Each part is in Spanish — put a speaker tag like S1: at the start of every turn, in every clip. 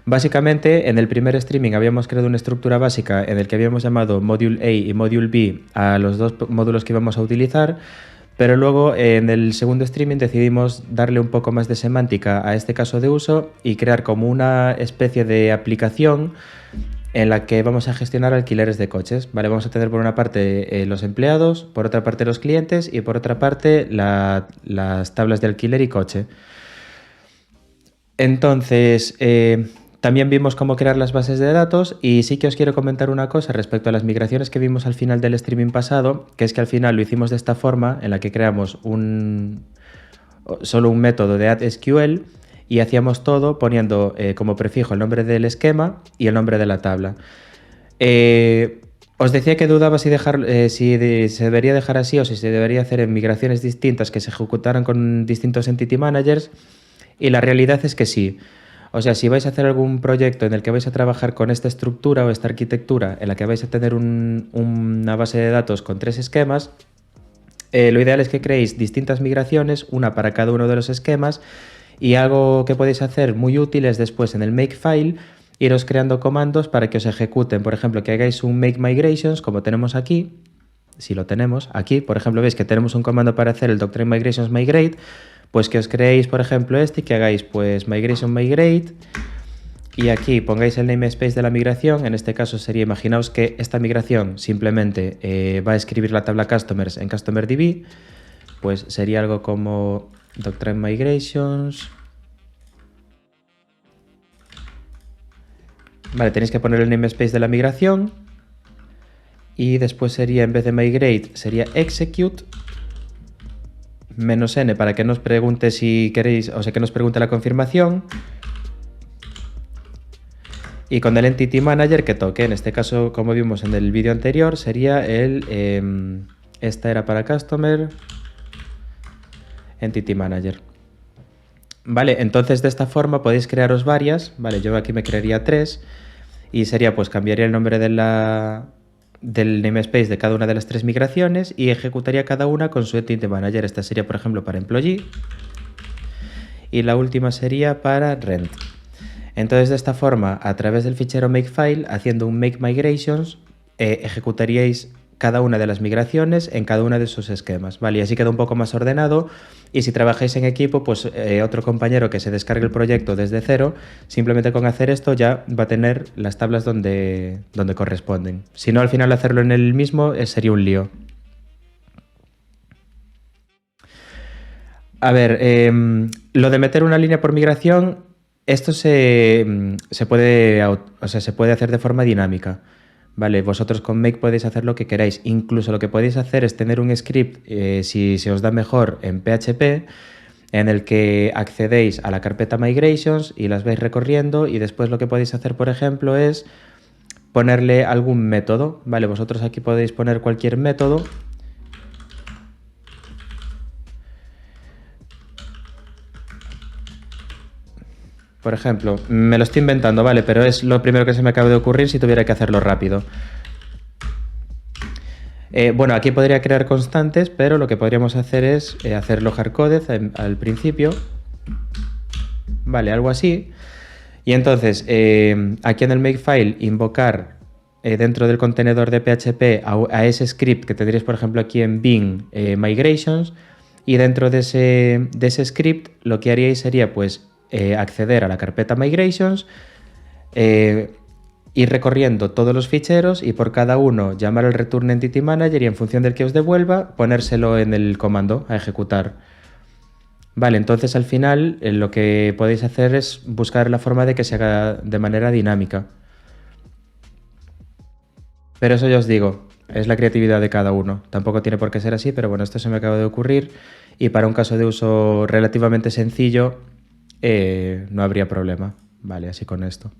S1: Básicamente, en el primer streaming habíamos creado una estructura básica en el que habíamos llamado Module A y Module B a los dos módulos que íbamos a utilizar, pero luego en el segundo streaming decidimos darle un poco más de semántica a este caso de uso y crear como una especie de aplicación en la que vamos a gestionar alquileres de coches. Vale, vamos a tener por una parte los empleados, por otra parte los clientes y por otra parte las tablas de alquiler y coche. Entonces, también vimos cómo crear las bases de datos y sí que os quiero comentar una cosa respecto a las migraciones que vimos al final del streaming pasado, que es que al final lo hicimos de esta forma en la que creamos solo un método de add.sql y hacíamos todo poniendo como prefijo el nombre del esquema y el nombre de la tabla. Os decía que dudaba si se debería dejar así o si se debería hacer en migraciones distintas que se ejecutaran con distintos entity managers. Y la realidad es que sí. O sea, si vais a hacer algún proyecto en el que vais a trabajar con esta estructura o esta arquitectura en la que vais a tener una base de datos con 3 esquemas, lo ideal es que creéis distintas migraciones, una para cada uno de los esquemas, y algo que podéis hacer muy útil es después en el makefile iros creando comandos para que os ejecuten. Por ejemplo, que hagáis un make migrations como tenemos aquí. Si lo tenemos aquí, por ejemplo, veis que tenemos un comando para hacer el doctrine migrations migrate. Pues que os creéis, por ejemplo, y que hagáis pues migration migrate y aquí pongáis el namespace de la migración. En este caso sería, imaginaos que esta migración simplemente va a escribir la tabla customers en CustomerDB, pues sería algo como doctrine migrations. Vale, tenéis que poner el namespace de la migración y después sería, en vez de migrate, sería execute -n para que nos pregunte si queréis, o sea, que nos pregunte la confirmación. Y con el Entity Manager que toque, en este caso, como vimos en el vídeo anterior, sería esta era para Customer, Entity Manager. Vale, entonces de esta forma podéis crearos varias, vale, yo aquí me crearía 3 y sería, pues cambiaría el nombre del namespace de cada una de las 3 migraciones y ejecutaría cada una con su Entity Manager. Esta sería, por ejemplo, para Employee y la última sería para Rent. Entonces, de esta forma, a través del fichero makefile, haciendo un make migrations, ejecutaríais cada una de las migraciones en cada uno de sus esquemas, ¿vale? Y así queda un poco más ordenado y si trabajáis en equipo, pues otro compañero que se descargue el proyecto desde cero, simplemente con hacer esto ya va a tener las tablas donde corresponden. Si no, al final hacerlo en el mismo sería un lío. A ver, lo de meter una línea por migración, esto se puede hacer de forma dinámica. Vale, vosotros con Make podéis hacer lo que queráis. Incluso lo que podéis hacer es tener un script, si se os da mejor, en PHP, en el que accedéis a la carpeta Migrations y las vais recorriendo y después lo que podéis hacer, por ejemplo, es ponerle algún método. Vale, vosotros aquí podéis poner cualquier método. Por ejemplo, me lo estoy inventando, ¿vale? Pero es lo primero que se me acaba de ocurrir si tuviera que hacerlo rápido. Bueno, aquí podría crear constantes, pero lo que podríamos hacer es hacerlo hardcoded al principio. Vale, algo así. Y entonces, aquí en el makefile, invocar dentro del contenedor de PHP a ese script que tendréis, por ejemplo, aquí en Bing Migrations. Y dentro de ese script, lo que haríais sería, pues, acceder a la carpeta Migrations, ir recorriendo todos los ficheros y por cada uno llamar al Return Entity Manager y en función del que os devuelva, ponérselo en el comando a ejecutar. Vale, entonces al final lo que podéis hacer es buscar la forma de que se haga de manera dinámica. Pero eso ya os digo, es la creatividad de cada uno. Tampoco tiene por qué ser así, pero bueno, esto se me acaba de ocurrir y para un caso de uso relativamente sencillo no habría problema. Vale, así con esto.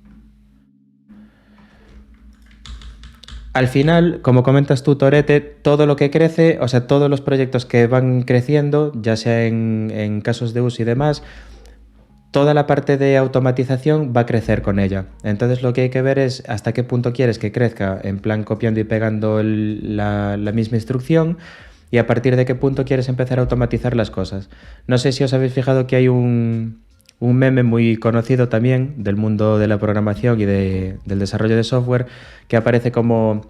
S1: Al final, como comentas tú, Torete, todo lo que crece, o sea, todos los proyectos que van creciendo, ya sea en casos de uso y demás, toda la parte de automatización va a crecer con ella. Entonces lo que hay que ver es hasta qué punto quieres que crezca, en plan copiando y pegando la misma instrucción, y a partir de qué punto quieres empezar a automatizar las cosas. No sé si os habéis fijado que hay un un meme muy conocido también del mundo de la programación y del desarrollo de software que aparece como,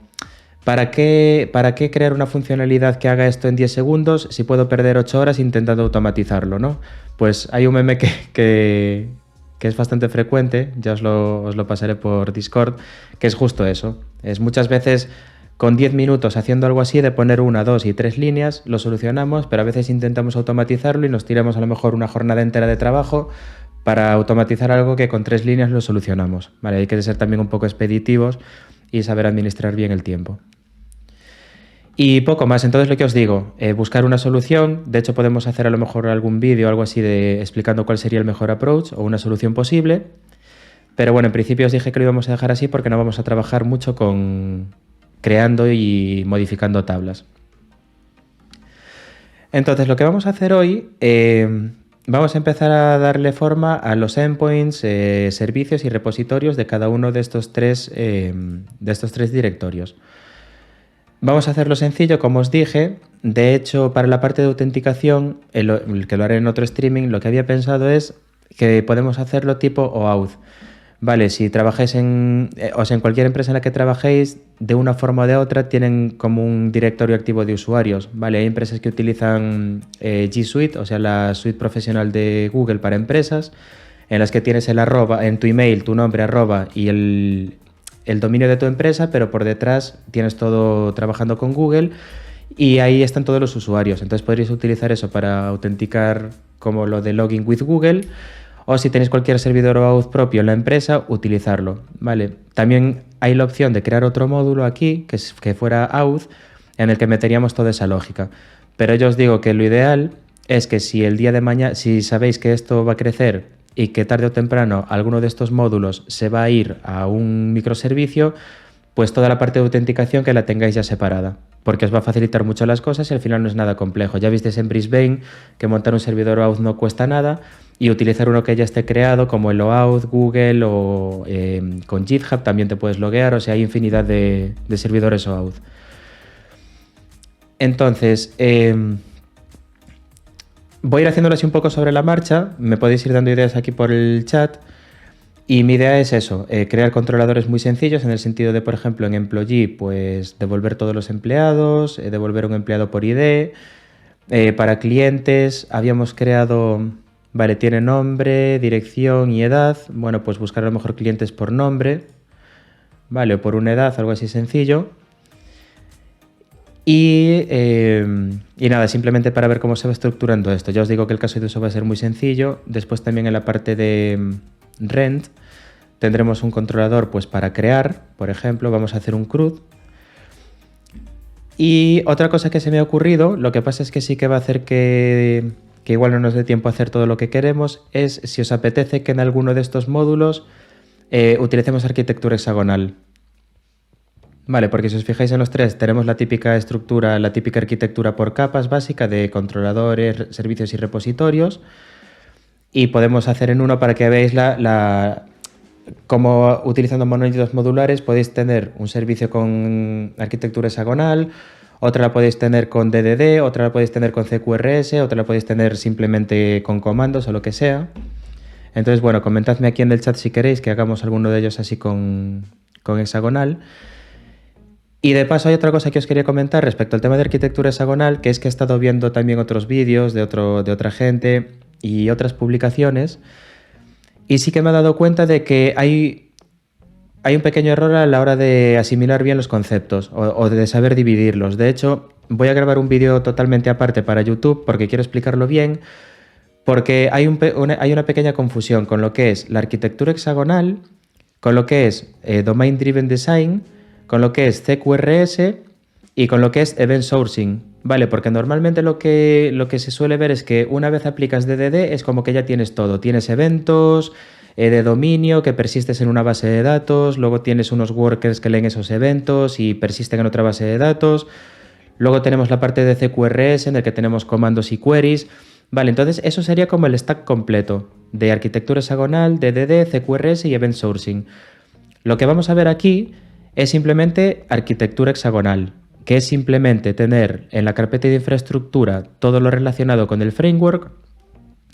S1: para qué crear una funcionalidad que haga esto en 10 segundos si puedo perder 8 horas intentando automatizarlo, ¿no? Pues hay un meme que es bastante frecuente, ya os lo pasaré por Discord, que es justo eso. Es muchas veces con 10 minutos haciendo algo así de poner una, dos y tres líneas, lo solucionamos, pero a veces intentamos automatizarlo y nos tiramos a lo mejor una jornada entera de trabajo para automatizar algo que con 3 líneas lo solucionamos. Vale, hay que ser también un poco expeditivos y saber administrar bien el tiempo. Y poco más, entonces lo que os digo, buscar una solución, de hecho podemos hacer a lo mejor algún vídeo o algo así de explicando cuál sería el mejor approach o una solución posible, pero bueno, en principio os dije que lo íbamos a dejar así porque no vamos a trabajar mucho con creando y modificando tablas. Entonces lo que vamos a hacer hoy, vamos a empezar a darle forma a los endpoints, servicios y repositorios de cada uno de estos tres directorios. Vamos a hacerlo sencillo, como os dije. De hecho, para la parte de autenticación, el que lo haré en otro streaming, lo que había pensado es que podemos hacerlo tipo OAuth. Vale, si trabajáis en cualquier empresa en la que trabajéis, de una forma o de otra tienen como un directorio activo de usuarios. Vale, hay empresas que utilizan G Suite, o sea, la suite profesional de Google para empresas, en las que tienes el arroba, en tu email, tu nombre, arroba y el dominio de tu empresa, pero por detrás tienes todo trabajando con Google y ahí están todos los usuarios. Entonces podréis utilizar eso para autenticar como lo de Login with Google, o si tenéis cualquier servidor OAuth propio en la empresa, utilizarlo, ¿vale? También hay la opción de crear otro módulo aquí, que fuera Auth, en el que meteríamos toda esa lógica. Pero yo os digo que lo ideal es que si el día de mañana, si sabéis que esto va a crecer y que tarde o temprano alguno de estos módulos se va a ir a un microservicio, pues toda la parte de autenticación que la tengáis ya separada, porque os va a facilitar mucho las cosas y al final no es nada complejo. Ya visteis en Brisbane que montar un servidor OAuth no cuesta nada y utilizar uno que ya esté creado como el OAuth, Google o con GitHub también te puedes loguear, o sea, hay infinidad de servidores OAuth. Entonces, voy a ir haciéndolo así un poco sobre la marcha, me podéis ir dando ideas aquí por el chat. Y mi idea es eso, crear controladores muy sencillos en el sentido de, por ejemplo, en Employee, pues devolver todos los empleados, devolver un empleado por ID. Para clientes habíamos creado, vale, tiene nombre, dirección y edad. Bueno, pues buscar a lo mejor clientes por nombre, vale, o por una edad, algo así sencillo. Y nada, simplemente para ver cómo se va estructurando esto. Ya os digo que el caso de uso va a ser muy sencillo. Después también en la parte de rent tendremos un controlador pues para crear, por ejemplo, vamos a hacer un CRUD. Y otra cosa que se me ha ocurrido, lo que pasa es que sí que va a hacer que igual no nos dé tiempo a hacer todo lo que queremos, es si os apetece que en alguno de estos módulos utilicemos arquitectura hexagonal. Vale, porque si os fijáis en los tres, tenemos la típica estructura, la típica arquitectura por capas básica de controladores, servicios y repositorios. Y podemos hacer en uno para que veáis como utilizando monolitos modulares podéis tener un servicio con arquitectura hexagonal, otra la podéis tener con DDD, otra la podéis tener con CQRS, otra la podéis tener simplemente con comandos o lo que sea. Entonces, bueno, comentadme aquí en el chat si queréis que hagamos alguno de ellos así con hexagonal. Y de paso hay otra cosa que os quería comentar respecto al tema de arquitectura hexagonal, que es que he estado viendo también otros vídeos de otra gente y otras publicaciones, y sí que me he dado cuenta de que hay un pequeño error a la hora de asimilar bien los conceptos o de saber dividirlos. De hecho, voy a grabar un vídeo totalmente aparte para YouTube porque quiero explicarlo bien, porque hay una pequeña confusión con lo que es la arquitectura hexagonal, con lo que es Domain Driven Design, con lo que es CQRS y con lo que es Event Sourcing, ¿vale? Porque normalmente lo que se suele ver es que una vez aplicas DDD es como que ya tienes todo. Tienes eventos de dominio que persistes en una base de datos, luego tienes unos workers que leen esos eventos y persisten en otra base de datos. Luego tenemos la parte de CQRS en el que tenemos comandos y queries. Vale, entonces eso sería como el stack completo de arquitectura hexagonal, DDD, CQRS y Event Sourcing. Lo que vamos a ver aquí es simplemente arquitectura hexagonal, que es simplemente tener en la carpeta de infraestructura todo lo relacionado con el framework,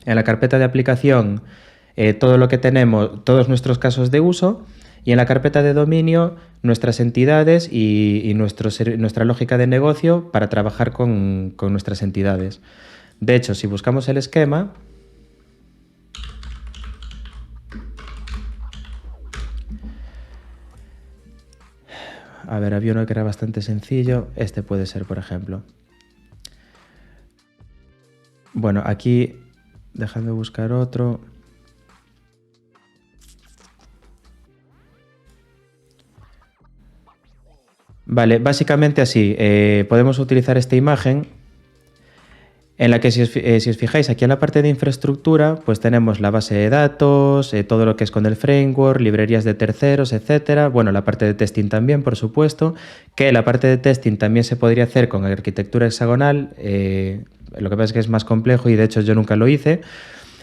S1: en la carpeta de aplicación todo lo que tenemos, todos nuestros casos de uso, y en la carpeta de dominio nuestras entidades y nuestra lógica de negocio para trabajar con nuestras entidades. De hecho, si buscamos el esquema, a ver, había uno que era bastante sencillo. Este puede ser, por ejemplo. Bueno, aquí, dejando buscar otro. Vale, básicamente así. Podemos utilizar esta imagen en la que si os fijáis aquí en la parte de infraestructura, pues tenemos la base de datos, todo lo que es con el framework, librerías de terceros, etcétera. Bueno, la parte de testing también, por supuesto, que la parte de testing también se podría hacer con arquitectura hexagonal. Lo que pasa es que es más complejo y de hecho yo nunca lo hice.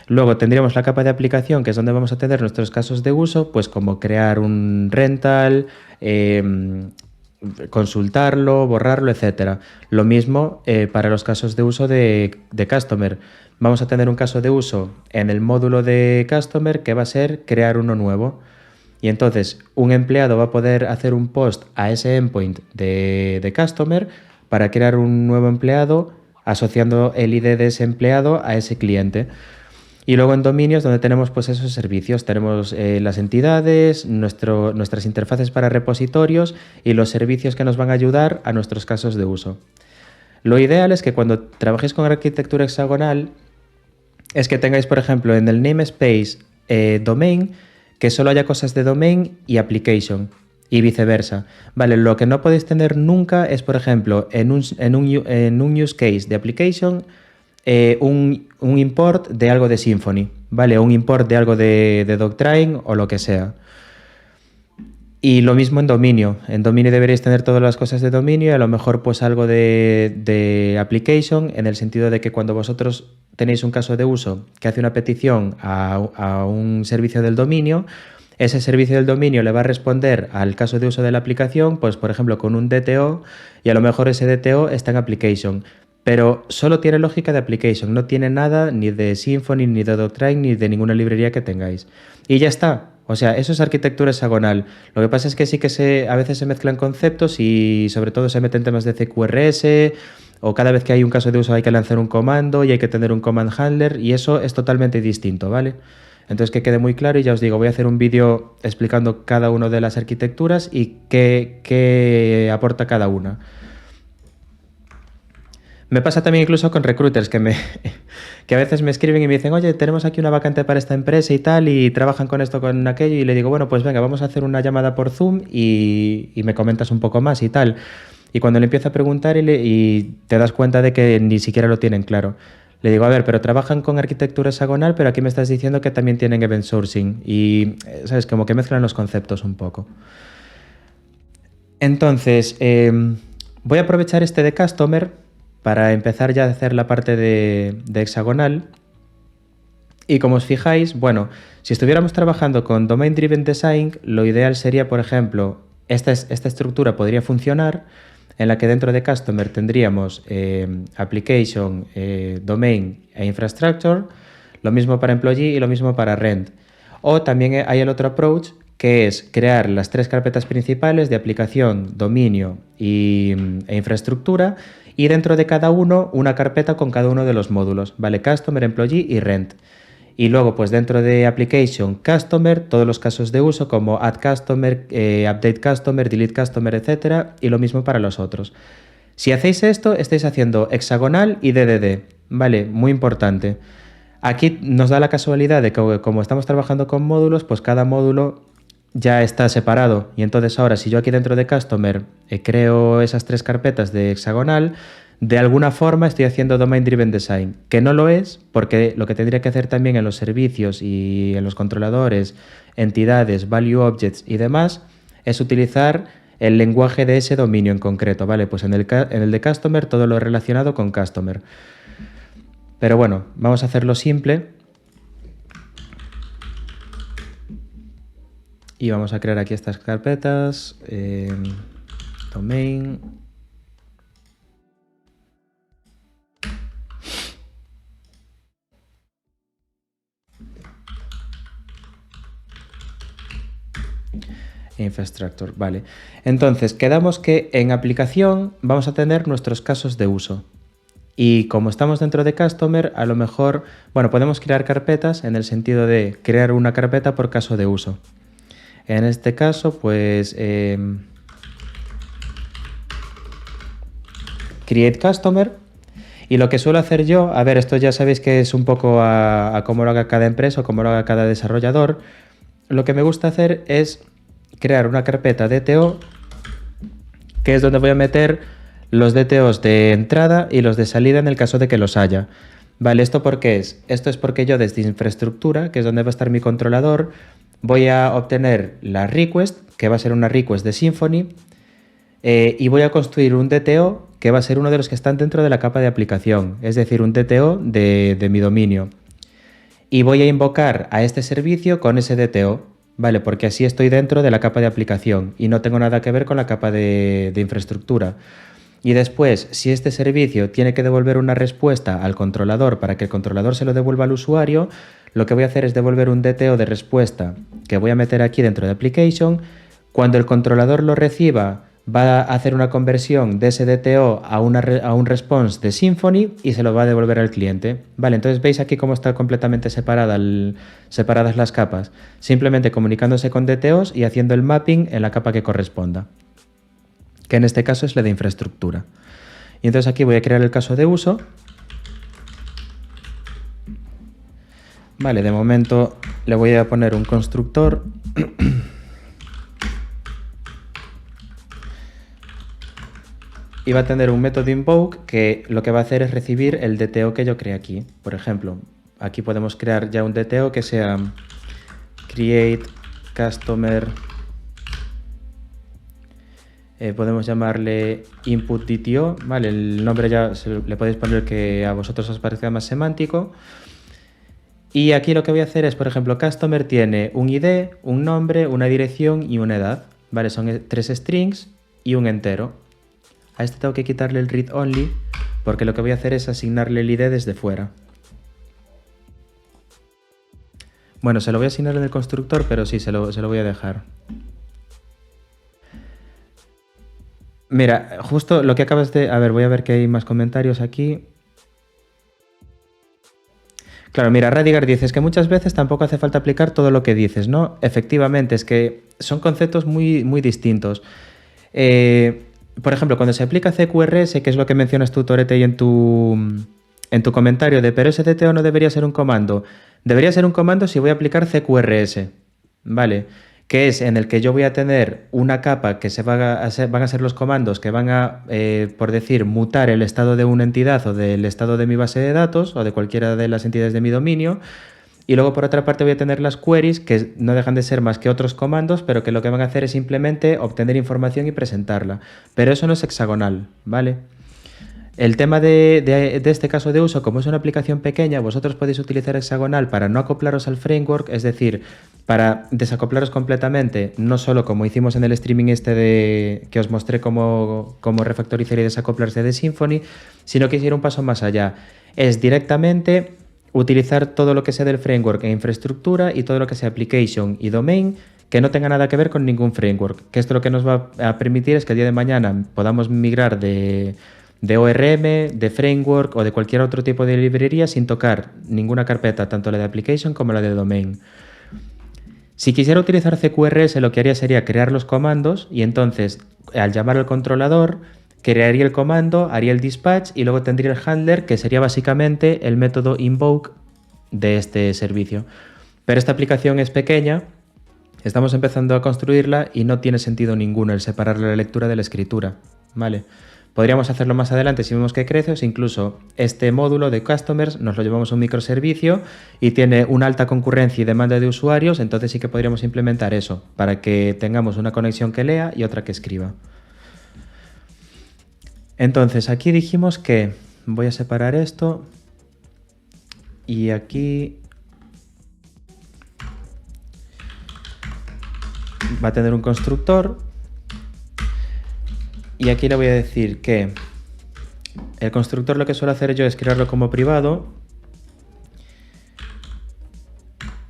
S1: Luego tendríamos la capa de aplicación, que es donde vamos a tener nuestros casos de uso, pues como crear un rental, consultarlo, borrarlo, etcétera. Lo mismo para los casos de uso de Customer. Vamos a tener un caso de uso en el módulo de Customer que va a ser crear uno nuevo. Y entonces un empleado va a poder hacer un post a ese endpoint de Customer para crear un nuevo empleado asociando el ID de ese empleado a ese cliente. Y luego en dominios donde tenemos pues esos servicios, tenemos las entidades, nuestras interfaces para repositorios y los servicios que nos van a ayudar a nuestros casos de uso. Lo ideal es que cuando trabajéis con arquitectura hexagonal es que tengáis, por ejemplo, en el namespace domain, que solo haya cosas de domain y application y viceversa. Vale, lo que no podéis tener nunca es, por ejemplo, en un use case de application, un import de algo de Symfony, ¿vale? Un import de algo de Doctrine o lo que sea. Y lo mismo en dominio. En dominio deberéis tener todas las cosas de dominio y a lo mejor pues algo de application, en el sentido de que cuando vosotros tenéis un caso de uso que hace una petición a un servicio del dominio, ese servicio del dominio le va a responder al caso de uso de la aplicación, pues por ejemplo con un DTO, y a lo mejor ese DTO está en application. Pero solo tiene lógica de application, no tiene nada ni de Symfony, ni de Doctrine, ni de ninguna librería que tengáis. Y ya está. O sea, eso es arquitectura hexagonal. Lo que pasa es que sí que a veces se mezclan conceptos y sobre todo se meten temas de CQRS, o cada vez que hay un caso de uso hay que lanzar un comando y hay que tener un command handler, y eso es totalmente distinto, ¿vale? Entonces que quede muy claro, y ya os digo, voy a hacer un vídeo explicando cada una de las arquitecturas y qué aporta cada una. Me pasa también incluso con recruiters que a veces me escriben y me dicen, oye, tenemos aquí una vacante para esta empresa y tal, y trabajan con esto, con aquello, y le digo, bueno, pues venga, vamos a hacer una llamada por Zoom y me comentas un poco más y tal. Y cuando le empiezo a preguntar y te das cuenta de que ni siquiera lo tienen claro. Le digo, a ver, pero trabajan con arquitectura hexagonal, pero aquí me estás diciendo que también tienen event sourcing. Y, ¿sabes? Como que mezclan los conceptos un poco. Entonces, voy a aprovechar este de Customer para empezar ya a hacer la parte de hexagonal. Y como os fijáis, bueno, si estuviéramos trabajando con Domain Driven Design, lo ideal sería, por ejemplo, esta estructura podría funcionar, en la que dentro de Customer tendríamos Application, Domain e Infrastructure, lo mismo para Employee y lo mismo para Rent. O también hay el otro approach, que es crear las tres carpetas principales de aplicación, dominio e infraestructura, y dentro de cada uno una carpeta con cada uno de los módulos, ¿vale? Customer, Employee y Rent. Y luego, pues dentro de Application, Customer, todos los casos de uso como Add Customer, Update Customer, Delete Customer, etcétera, y lo mismo para los otros. Si hacéis esto, estáis haciendo hexagonal y DDD, ¿vale? Muy importante. Aquí nos da la casualidad de que como estamos trabajando con módulos, pues cada módulo ya está separado. Y entonces ahora, si yo aquí dentro de Customer creo esas tres carpetas de hexagonal, de alguna forma estoy haciendo Domain Driven Design, que no lo es, porque lo que tendría que hacer también en los servicios y en los controladores, entidades, value objects y demás, es utilizar el lenguaje de ese dominio en concreto, ¿vale? Pues en el de Customer todo lo relacionado con Customer. Pero bueno, vamos a hacerlo simple. Y vamos a crear aquí estas carpetas. Domain. Infrastructure, vale. Entonces, quedamos que en aplicación vamos a tener nuestros casos de uso. Y como estamos dentro de Customer, a lo mejor, bueno, podemos crear carpetas en el sentido de crear una carpeta por caso de uso. En este caso, pues, create Customer. Y lo que suelo hacer yo, a ver, esto ya sabéis que es un poco a cómo lo haga cada empresa o cómo lo haga cada desarrollador. Lo que me gusta hacer es crear una carpeta DTO, que es donde voy a meter los DTOs de entrada y los de salida en el caso de que los haya. Vale, ¿esto por qué es? Esto es porque yo desde infraestructura, que es donde va a estar mi controlador, voy a obtener la request, que va a ser una request de Symfony, y voy a construir un DTO que va a ser uno de los que están dentro de la capa de aplicación, es decir, un DTO de mi dominio. Y voy a invocar a este servicio con ese DTO. Vale, porque así estoy dentro de la capa de aplicación y no tengo nada que ver con la capa de infraestructura. Y después, si este servicio tiene que devolver una respuesta al controlador para que el controlador se lo devuelva al usuario, lo que voy a hacer es devolver un DTO de respuesta que voy a meter aquí dentro de Application. Cuando el controlador lo reciba, va a hacer una conversión de ese DTO a un response de Symfony y se lo va a devolver al cliente. Vale, entonces veis aquí cómo está completamente separadas las capas, simplemente comunicándose con DTOs y haciendo el mapping en la capa que corresponda, que en este caso es la de infraestructura. Y entonces aquí voy a crear el caso de uso. Vale, de momento le voy a poner un constructor. Y va a tener un método invoke que lo que va a hacer es recibir el DTO que yo creé aquí. Por ejemplo, aquí podemos crear ya un DTO que sea create customer. Podemos llamarle input DTO, ¿vale? El nombre ya le podéis poner que a vosotros os parezca más semántico. Y aquí lo que voy a hacer es, por ejemplo, customer tiene un ID, un nombre, una dirección y una edad, ¿vale? Son 3 strings y un entero. A este tengo que quitarle el read only porque lo que voy a hacer es asignarle el ID desde fuera. Bueno, se lo voy a asignar en el constructor, pero sí, se lo voy a dejar. Mira, justo lo que acabas de... A ver, voy a ver que hay más comentarios aquí. Claro, mira, Radigar dice, es que muchas veces tampoco hace falta aplicar todo lo que dices, ¿no? Efectivamente, es que son conceptos muy, muy distintos. Por ejemplo, cuando se aplica CQRS, que es lo que mencionas tú, Torete, y en tu comentario de pero ese DTO no debería ser un comando. Debería ser un comando si voy a aplicar CQRS, ¿vale? Que es en el que yo voy a tener una capa que van a ser los comandos que van a, por decir, mutar el estado de una entidad o del estado de mi base de datos o de cualquiera de las entidades de mi dominio. Y luego por otra parte voy a tener las queries que no dejan de ser más que otros comandos, pero que lo que van a hacer es simplemente obtener información y presentarla. Pero eso no es hexagonal, ¿vale? El tema de este caso de uso, como es una aplicación pequeña, vosotros podéis utilizar hexagonal para no acoplaros al framework, es decir, para desacoplaros completamente, no solo como hicimos en el streaming que os mostré cómo refactorizar y desacoplarse de Symfony, sino que ir un paso más allá. Es directamente utilizar todo lo que sea del framework e infraestructura y todo lo que sea application y domain que no tenga nada que ver con ningún framework. Que esto lo que nos va a permitir es que el día de mañana podamos migrar de ORM, de framework o de cualquier otro tipo de librería sin tocar ninguna carpeta, tanto la de application como la de domain. Si quisiera utilizar CQRS, lo que haría sería crear los comandos y entonces al llamar al controlador crearía el comando, haría el dispatch y luego tendría el handler, que sería básicamente el método invoke de este servicio. Pero esta aplicación es pequeña, estamos empezando a construirla y no tiene sentido ninguno el separar la lectura de la escritura, ¿vale? Podríamos hacerlo más adelante si vemos que crece, o si incluso este módulo de customers nos lo llevamos a un microservicio y tiene una alta concurrencia y demanda de usuarios, entonces sí que podríamos implementar eso para que tengamos una conexión que lea y otra que escriba. Entonces aquí dijimos que voy a separar esto y aquí va a tener un constructor y aquí le voy a decir que el constructor lo que suelo hacer yo es crearlo como privado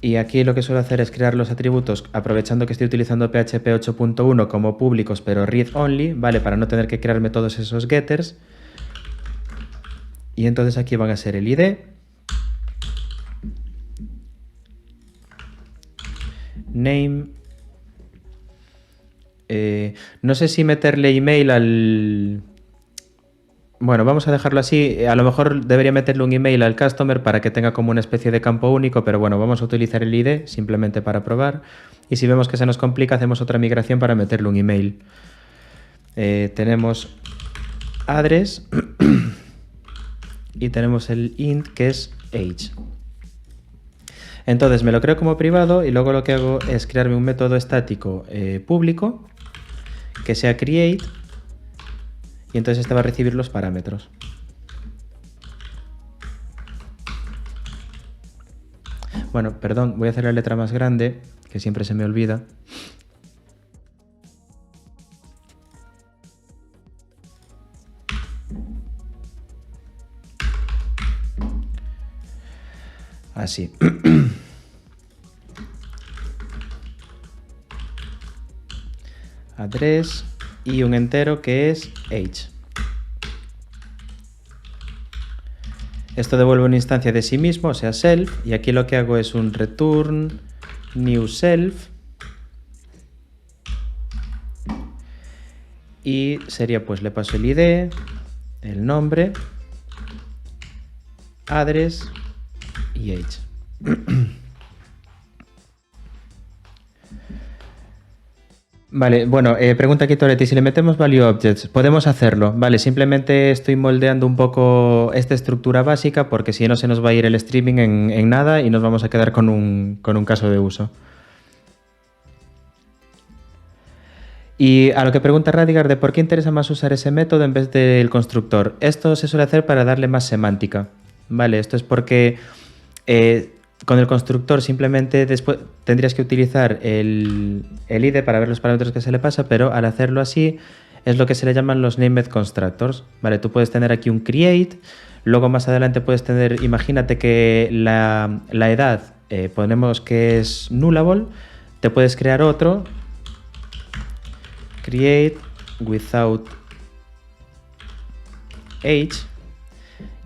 S1: Y aquí lo que suelo hacer es crear los atributos aprovechando que estoy utilizando PHP 8.1 como públicos pero read only, ¿vale? Para no tener que crearme todos esos getters. Y entonces aquí van a ser el ID, name, no sé si meterle email al... Bueno, vamos a dejarlo así. A lo mejor debería meterle un email al customer para que tenga como una especie de campo único, pero bueno, vamos a utilizar el ID simplemente para probar. Y si vemos que se nos complica, hacemos otra migración para meterle un email. Tenemos address y tenemos el int que es age. Entonces me lo creo como privado y luego lo que hago es crearme un método estático público que sea create. Y entonces este va a recibir los parámetros. Bueno, perdón, voy a hacer la letra más grande, que siempre se me olvida. Así. Address y un entero que es age. Esto devuelve una instancia de sí mismo, o sea, self, y aquí lo que hago es un return new self y sería pues le paso el ID, el nombre, address y age. Vale, bueno, pregunta aquí Toretti, si le metemos value objects, podemos hacerlo, vale, simplemente estoy moldeando un poco esta estructura básica porque si no se nos va a ir el streaming en nada y nos vamos a quedar con un caso de uso. Y a lo que pregunta Radigar de por qué interesa más usar ese método en vez del constructor. Esto se suele hacer para darle más semántica, ¿vale? Esto es porque con el constructor simplemente después tendrías que utilizar el ID para ver los parámetros que se le pasa, pero al hacerlo así es lo que se le llaman los named constructors, ¿vale? Tú puedes tener aquí un create, luego más adelante puedes tener, imagínate que la edad ponemos que es nullable, te puedes crear otro create without age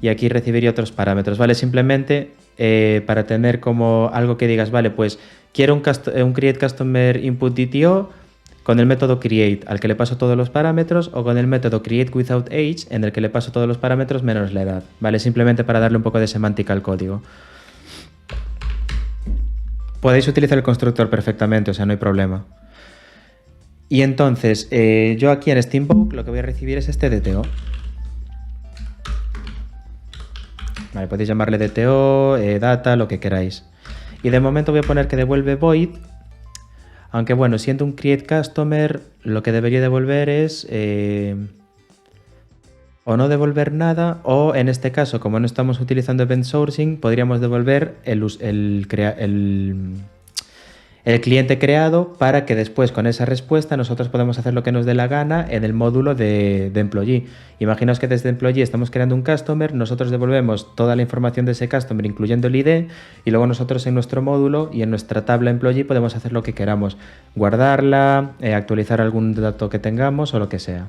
S1: y aquí recibiría otros parámetros, ¿vale? Simplemente para tener como algo que digas, vale, pues quiero un create customer input DTO con el método create al que le paso todos los parámetros o con el método create without age en el que le paso todos los parámetros menos la edad, ¿vale? Simplemente para darle un poco de semántica al código. Podéis utilizar el constructor perfectamente, o sea, no hay problema. Y entonces, yo aquí en Steamboat lo que voy a recibir es este DTO. Vale, podéis llamarle DTO, data, lo que queráis. Y de momento voy a poner que devuelve void. Aunque bueno, siendo un create customer, lo que debería devolver es o no devolver nada, o en este caso, como no estamos utilizando event sourcing, podríamos devolver el cliente creado para que después con esa respuesta nosotros podamos hacer lo que nos dé la gana en el módulo de employee. Imaginaos que desde employee estamos creando un customer, nosotros devolvemos toda la información de ese customer incluyendo el ID y luego nosotros en nuestro módulo y en nuestra tabla employee podemos hacer lo que queramos, guardarla, actualizar algún dato que tengamos o lo que sea.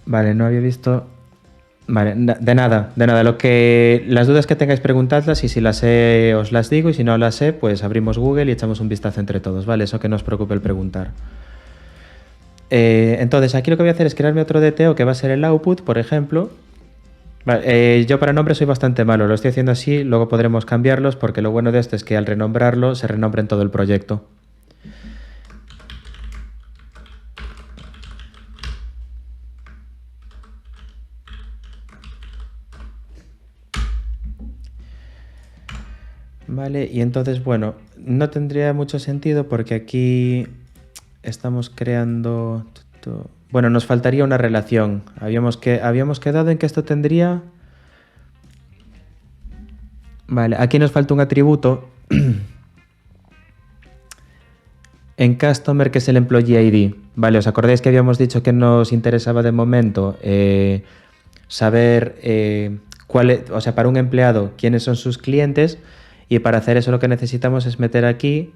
S1: Vale, no había visto... Vale, de nada. Las dudas que tengáis preguntadlas y si las sé os las digo y si no las sé pues abrimos Google y echamos un vistazo entre todos, ¿vale? Eso que no os preocupe el preguntar. Entonces aquí lo que voy a hacer es crearme otro DTO que va a ser el output, por ejemplo. Vale, yo para nombres soy bastante malo, lo estoy haciendo así, luego podremos cambiarlos porque lo bueno de esto es que al renombrarlo se renombra en todo el proyecto. Vale, y entonces, bueno, no tendría mucho sentido porque aquí estamos creando... Bueno, nos faltaría una relación. Habíamos quedado en que esto tendría... Vale, aquí nos falta un atributo en Customer que es el Employee ID. Vale, ¿os acordáis que habíamos dicho que nos interesaba de momento saber o sea, para un empleado, quiénes son sus clientes, y para hacer eso lo que necesitamos es meter aquí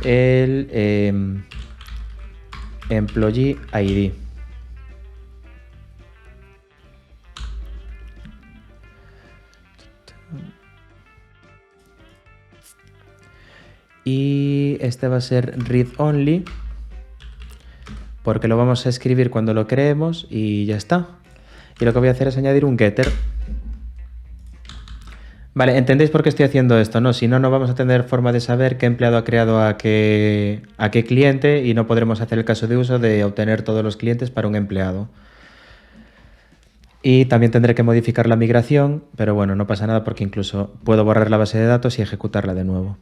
S1: el Employee ID. Y este va a ser read only, porque lo vamos a escribir cuando lo creemos y ya está. Y lo que voy a hacer es añadir un getter. Vale, ¿entendéis por qué estoy haciendo esto? No, si no, no vamos a tener forma de saber qué empleado ha creado a qué cliente y no podremos hacer el caso de uso de obtener todos los clientes para un empleado. Y también tendré que modificar la migración, pero bueno, no pasa nada porque incluso puedo borrar la base de datos y ejecutarla de nuevo.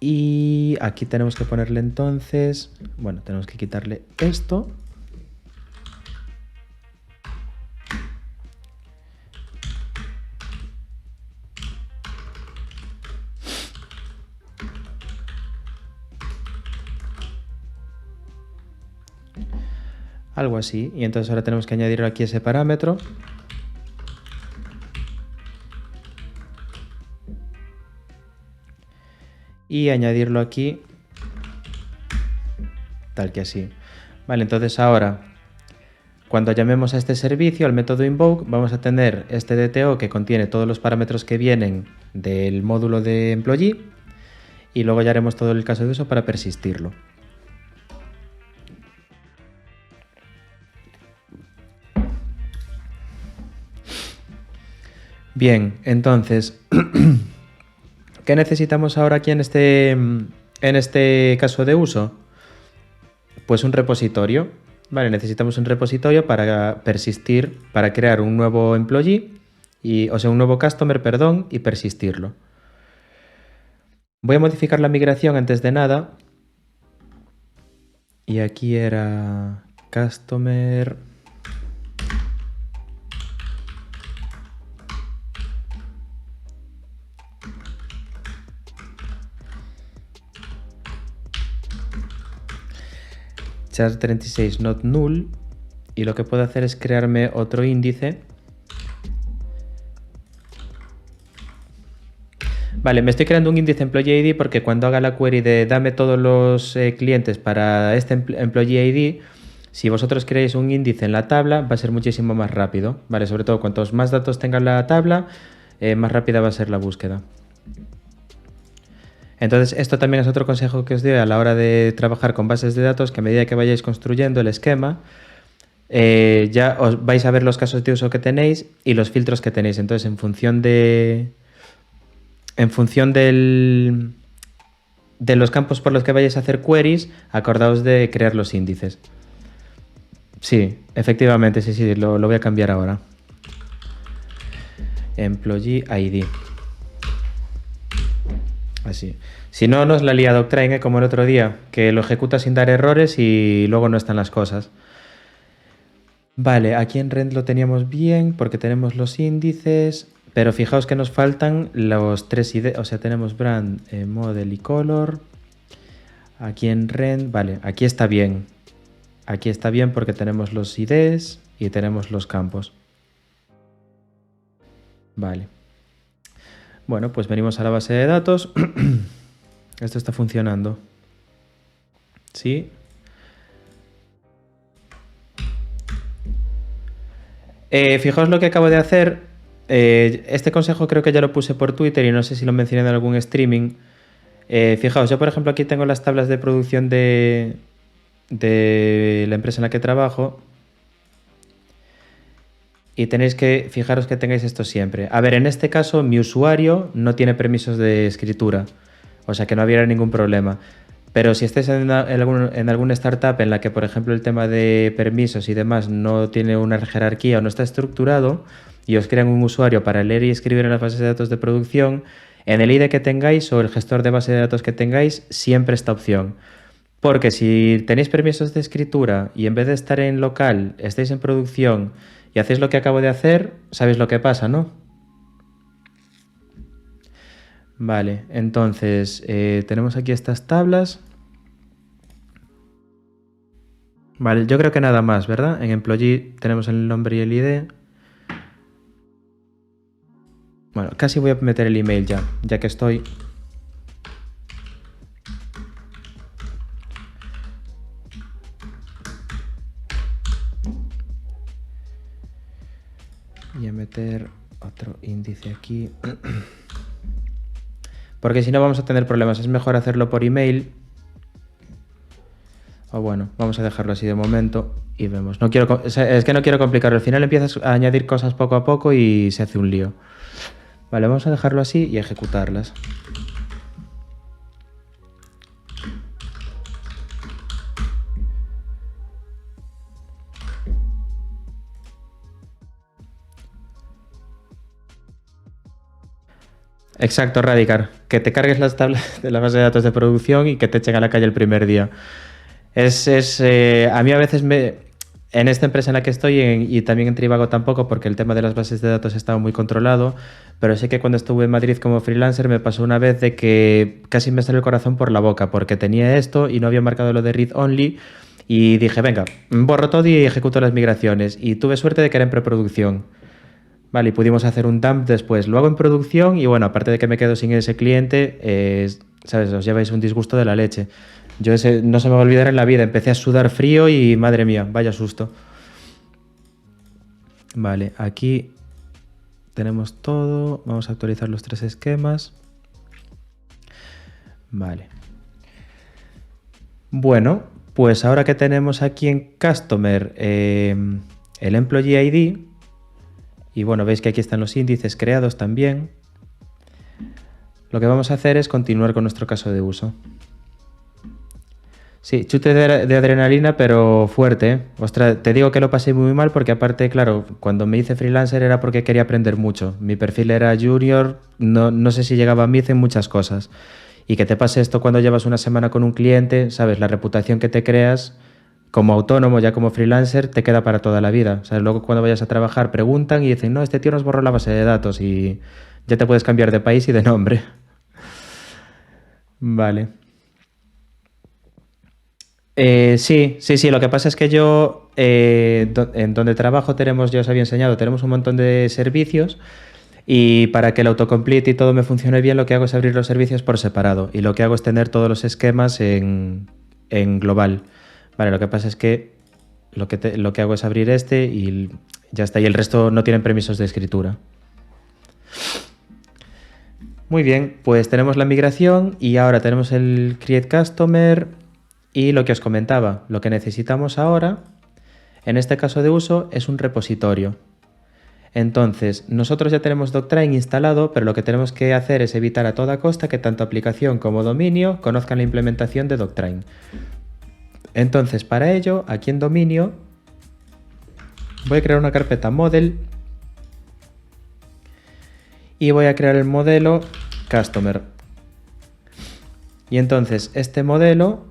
S1: Y aquí tenemos que ponerle entonces, bueno, tenemos que quitarle esto. Algo así. Y entonces ahora tenemos que añadir aquí ese parámetro. Y añadirlo aquí, tal que así. Vale, entonces ahora, cuando llamemos a este servicio, al método invoke, vamos a tener este DTO que contiene todos los parámetros que vienen del módulo de employee y luego ya haremos todo el caso de uso para persistirlo. Bien, entonces, ¿qué necesitamos ahora aquí en este caso de uso? Pues un repositorio. Vale, necesitamos un repositorio para persistir, para crear un nuevo employee, o sea, un nuevo customer, perdón, y persistirlo. Voy a modificar la migración antes de nada. Y aquí era customer. Char36 not null. Y lo que puedo hacer es crearme otro índice. Vale, me estoy creando un índice Employee ID porque cuando haga la query de dame todos los clientes para este Employee ID, si vosotros creáis un índice en la tabla, va a ser muchísimo más rápido, ¿vale? Sobre todo cuantos más datos tenga la tabla, más rápida va a ser la búsqueda. Entonces, esto también es otro consejo que os doy a la hora de trabajar con bases de datos, que a medida que vayáis construyendo el esquema, ya os vais a ver los casos de uso que tenéis y los filtros que tenéis. Entonces, en función de los campos por los que vayáis a hacer queries, acordaos de crear los índices. Sí, efectivamente, sí, lo voy a cambiar ahora. Employee ID. Así. Si no, nos la lía Doctrine, como el otro día, que lo ejecuta sin dar errores y luego no están las cosas. Vale, aquí en Rend lo teníamos bien porque tenemos los índices, pero fijaos que nos faltan los 3 IDs, o sea, tenemos brand, model y color. Aquí en Rend, vale, aquí está bien. Aquí está bien porque tenemos los IDs y tenemos los campos. Vale. Bueno, pues venimos a la base de datos. Esto está funcionando. ¿Sí? Fijaos lo que acabo de hacer. Este consejo creo que ya lo puse por Twitter y no sé si lo mencioné en algún streaming. Fijaos, yo por ejemplo aquí tengo las tablas de producción de la empresa en la que trabajo. Y tenéis que fijaros que tengáis esto siempre. A ver, en este caso mi usuario no tiene permisos de escritura, o sea que no habría ningún problema. Pero si estáis en alguna startup en la que, por ejemplo, el tema de permisos y demás no tiene una jerarquía o no está estructurado y os crean un usuario para leer y escribir en las bases de datos de producción, en el IDE que tengáis o el gestor de base de datos que tengáis, siempre esta opción. Porque si tenéis permisos de escritura y en vez de estar en local, estáis en producción y hacéis lo que acabo de hacer, sabéis lo que pasa, ¿no? Vale, entonces tenemos aquí estas tablas. Vale, yo creo que nada más, ¿verdad? En Employee tenemos el nombre y el ID. Bueno, casi voy a meter el email ya que estoy. Y a meter otro índice aquí. Porque si no vamos a tener problemas. Es mejor hacerlo por email. O bueno, vamos a dejarlo así de momento y vemos. No quiero, es que no quiero complicarlo. Al final empiezas a añadir cosas poco a poco y se hace un lío. Vale, vamos a dejarlo así y ejecutarlas. Exacto, Radicar. Que te cargues las tablas de la base de datos de producción y que te echen a la calle el primer día. A mí a veces en esta empresa en la que estoy y también en Trivago tampoco, porque el tema de las bases de datos estaba muy controlado, pero sé que cuando estuve en Madrid como freelancer me pasó una vez de que casi me salió el corazón por la boca, porque tenía esto y no había marcado lo de read only y dije, venga, borro todo y ejecuto las migraciones. Y tuve suerte de que era en preproducción. Vale, y pudimos hacer un dump después. Lo hago en producción y bueno, aparte de que me quedo sin ese cliente, ¿sabes? Os lleváis un disgusto de la leche. Yo ese no se me va a olvidar en la vida. Empecé a sudar frío y madre mía, vaya susto. Vale, aquí tenemos todo. Vamos a actualizar los 3 esquemas. Vale. Bueno, pues ahora que tenemos aquí en Customer el Employee ID, y bueno, veis que aquí están los índices creados también, lo que vamos a hacer es continuar con nuestro caso de uso. Sí, chute de adrenalina, pero fuerte, ¿eh? Ostras, te digo que lo pasé muy mal porque aparte, claro, cuando me hice freelancer era porque quería aprender mucho. Mi perfil era junior, no sé si llegaba a mí en muchas cosas. Y que te pase esto cuando llevas una semana con un cliente, ¿sabes? La reputación que te creas como autónomo, ya como freelancer, te queda para toda la vida. O sea, luego cuando vayas a trabajar preguntan y dicen, no, este tío nos borró la base de datos y ya te puedes cambiar de país y de nombre. Vale. Sí, lo que pasa es que yo, en donde trabajo tenemos, ya os había enseñado, tenemos un montón de servicios y para que el autocomplete y todo me funcione bien, lo que hago es abrir los servicios por separado y lo que hago es tener todos los esquemas en global. Vale, lo que pasa es que lo que hago es abrir este y ya está, y el resto no tienen permisos de escritura. Muy bien, pues tenemos la migración y ahora tenemos el Create Customer y lo que os comentaba, lo que necesitamos ahora, en este caso de uso, es un repositorio. Entonces, nosotros ya tenemos Doctrine instalado, pero lo que tenemos que hacer es evitar a toda costa que tanto aplicación como dominio conozcan la implementación de Doctrine. Entonces, para ello, aquí en dominio, voy a crear una carpeta model y voy a crear el modelo customer. Y entonces, este modelo,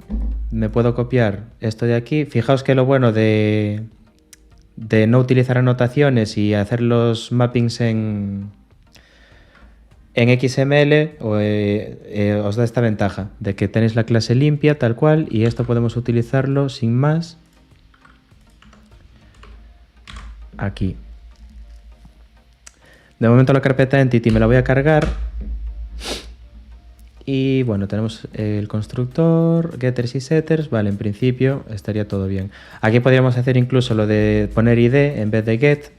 S1: me puedo copiar esto de aquí. Fijaos que lo bueno de no utilizar anotaciones y hacer los mappings en XML os da esta ventaja de que tenéis la clase limpia tal cual y esto podemos utilizarlo sin más aquí. De momento la carpeta entity me la voy a cargar y bueno, tenemos el constructor, getters y setters. Vale, en principio estaría todo bien. Aquí podríamos hacer incluso lo de poner id en vez de get.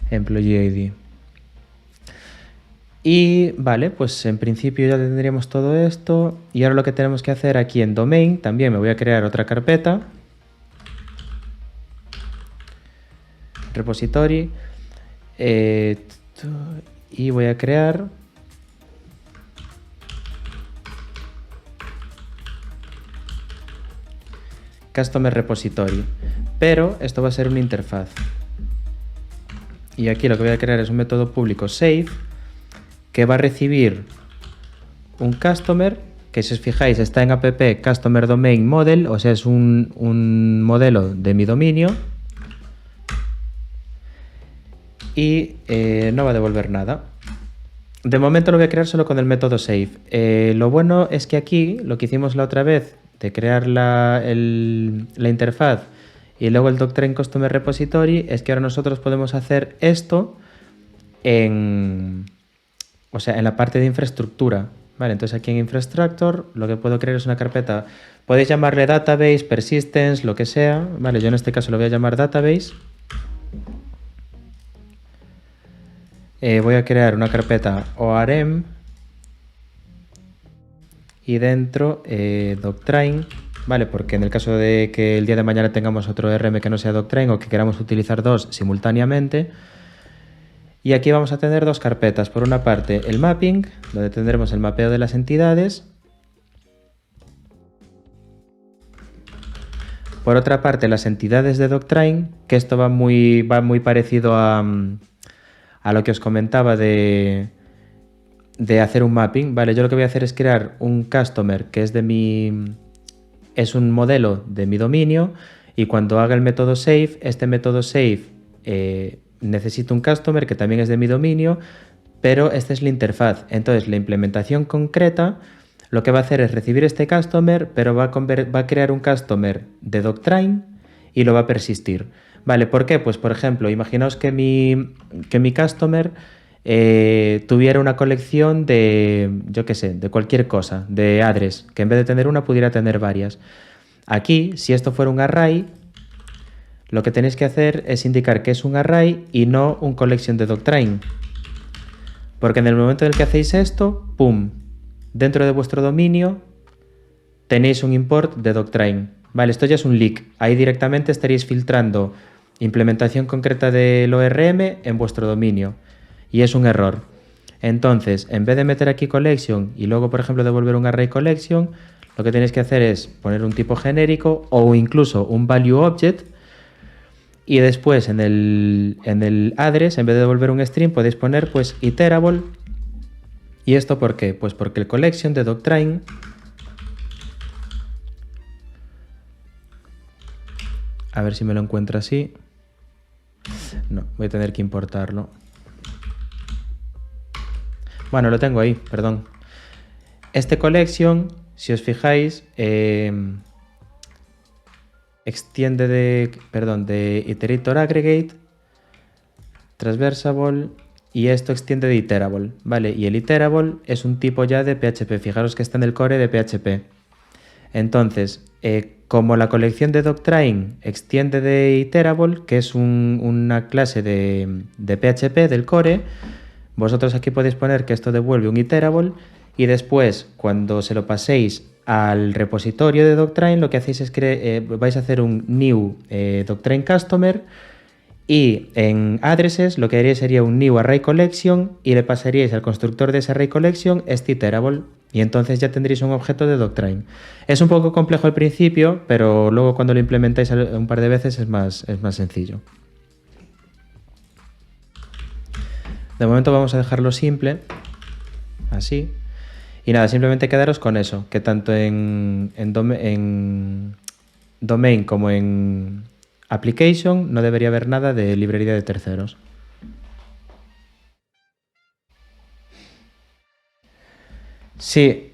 S1: Employee ID. Y vale, pues en principio ya tendríamos todo esto. Y ahora lo que tenemos que hacer aquí en domain, también me voy a crear otra carpeta. Repository. Y voy a crear Customer Repository. Pero esto va a ser una interfaz. Y aquí lo que voy a crear es un método público save que va a recibir un customer que si os fijáis está en app Customer Domain Model, o sea, es un modelo de mi dominio y no va a devolver nada. De momento lo voy a crear solo con el método save. Lo bueno es que aquí, lo que hicimos la otra vez, de crear la interfaz y luego el Doctrain Customer Repository, es que ahora nosotros podemos hacer esto o sea, en la parte de infraestructura. Vale, entonces aquí en Infrastructure lo que puedo crear es una carpeta. Podéis llamarle Database, Persistence, lo que sea. Vale, yo en este caso lo voy a llamar Database. Voy a crear una carpeta ORM y dentro Doctrain, ¿vale? Porque en el caso de que el día de mañana tengamos otro RM que no sea Doctrain o que queramos utilizar dos simultáneamente. Y aquí vamos a tener dos carpetas. Por una parte el mapping, donde tendremos el mapeo de las entidades. Por otra parte las entidades de Doctrain, que esto va muy parecido a lo que os comentaba de hacer un mapping, ¿vale? Yo lo que voy a hacer es crear un customer que es es un modelo de mi dominio y cuando haga el método save, este método save necesito un customer que también es de mi dominio, pero esta es la interfaz. Entonces la implementación concreta lo que va a hacer es recibir este customer, pero va a crear un customer de Doctrain y lo va a persistir. Vale, ¿por qué? Pues por ejemplo, imaginaos que mi customer tuviera una colección de, yo qué sé, de cualquier cosa, de address, que en vez de tener una pudiera tener varias. Aquí, si esto fuera un array, lo que tenéis que hacer es indicar que es un array y no un collection de Doctrain. Porque en el momento en el que hacéis esto, ¡pum!, dentro de vuestro dominio tenéis un import de Doctrain. Vale, esto ya es un leak. Ahí directamente estaréis filtrando implementación concreta del ORM en vuestro dominio. Y es un error. Entonces, en vez de meter aquí collection y luego, por ejemplo, devolver un array collection, lo que tenéis que hacer es poner un tipo genérico o incluso un value object y después en el address, en vez de devolver un string, podéis poner pues iterable. ¿Y esto por qué? Pues porque el collection de Doctrain a ver si me lo encuentro así. No, voy a tener que importarlo. Bueno, lo tengo ahí, perdón. Este collection, si os fijáis, extiende de iterator aggregate, transversable y esto extiende de iterable, ¿vale? Y el iterable es un tipo ya de PHP. Fijaros que está en el core de PHP. Entonces, como la colección de Doctrain extiende de iterable, que es una clase de PHP del core, vosotros aquí podéis poner que esto devuelve un iterable y después, cuando se lo paséis al repositorio de Doctrain, lo que hacéis es que vais a hacer un new Doctrain customer y en addresses lo que haríais sería un new array collection y le pasaríais al constructor de ese array collection este iterable y entonces ya tendréis un objeto de Doctrain. Es un poco complejo al principio, pero luego cuando lo implementáis un par de veces es más sencillo. De momento vamos a dejarlo simple, así. Y nada, simplemente quedaros con eso, que tanto en domain como en application no debería haber nada de librería de terceros. Sí,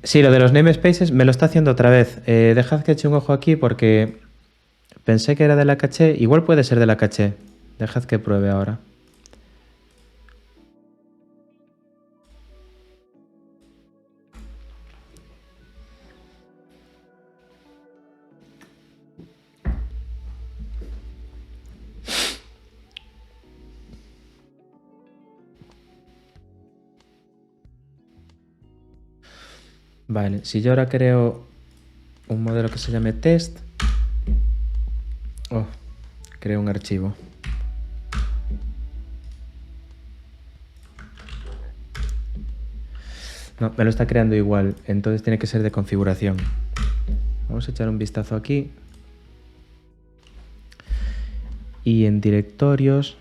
S1: sí, lo de los namespaces me lo está haciendo otra vez. Dejad que eche un ojo aquí porque pensé que era de la caché. Igual puede ser de la caché. Dejad que pruebe ahora. Vale, si yo ahora creo un modelo que se llame test. Oh, creo un archivo. No, me lo está creando igual, entonces tiene que ser de configuración. Vamos a echar un vistazo aquí. Y en directorios.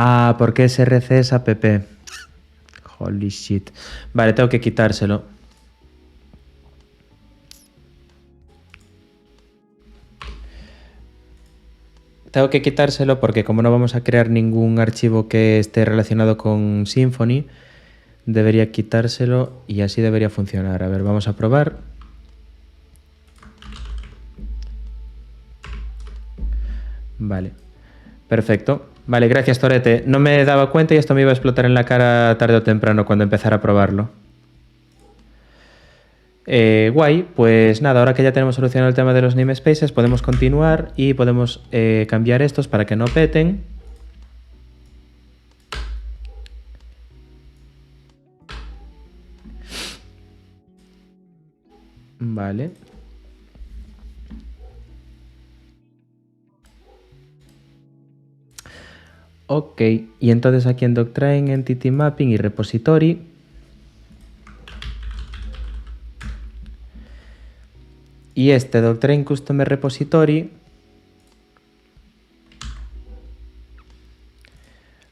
S1: Ah, porque src es app. Holy shit. Vale, tengo que quitárselo. Tengo que quitárselo porque como no vamos a crear ningún archivo que esté relacionado con Symfony, debería quitárselo y así debería funcionar. A ver, vamos a probar. Vale, perfecto. Vale, gracias, Torete. No me daba cuenta y esto me iba a explotar en la cara tarde o temprano cuando empezara a probarlo. Guay, pues nada, ahora que ya tenemos solucionado el tema de los namespaces, podemos continuar y podemos cambiar estos para que no peten. Vale. Ok, y entonces aquí en Doctrine, Entity Mapping y Repository. Y este Doctrine Customer Repository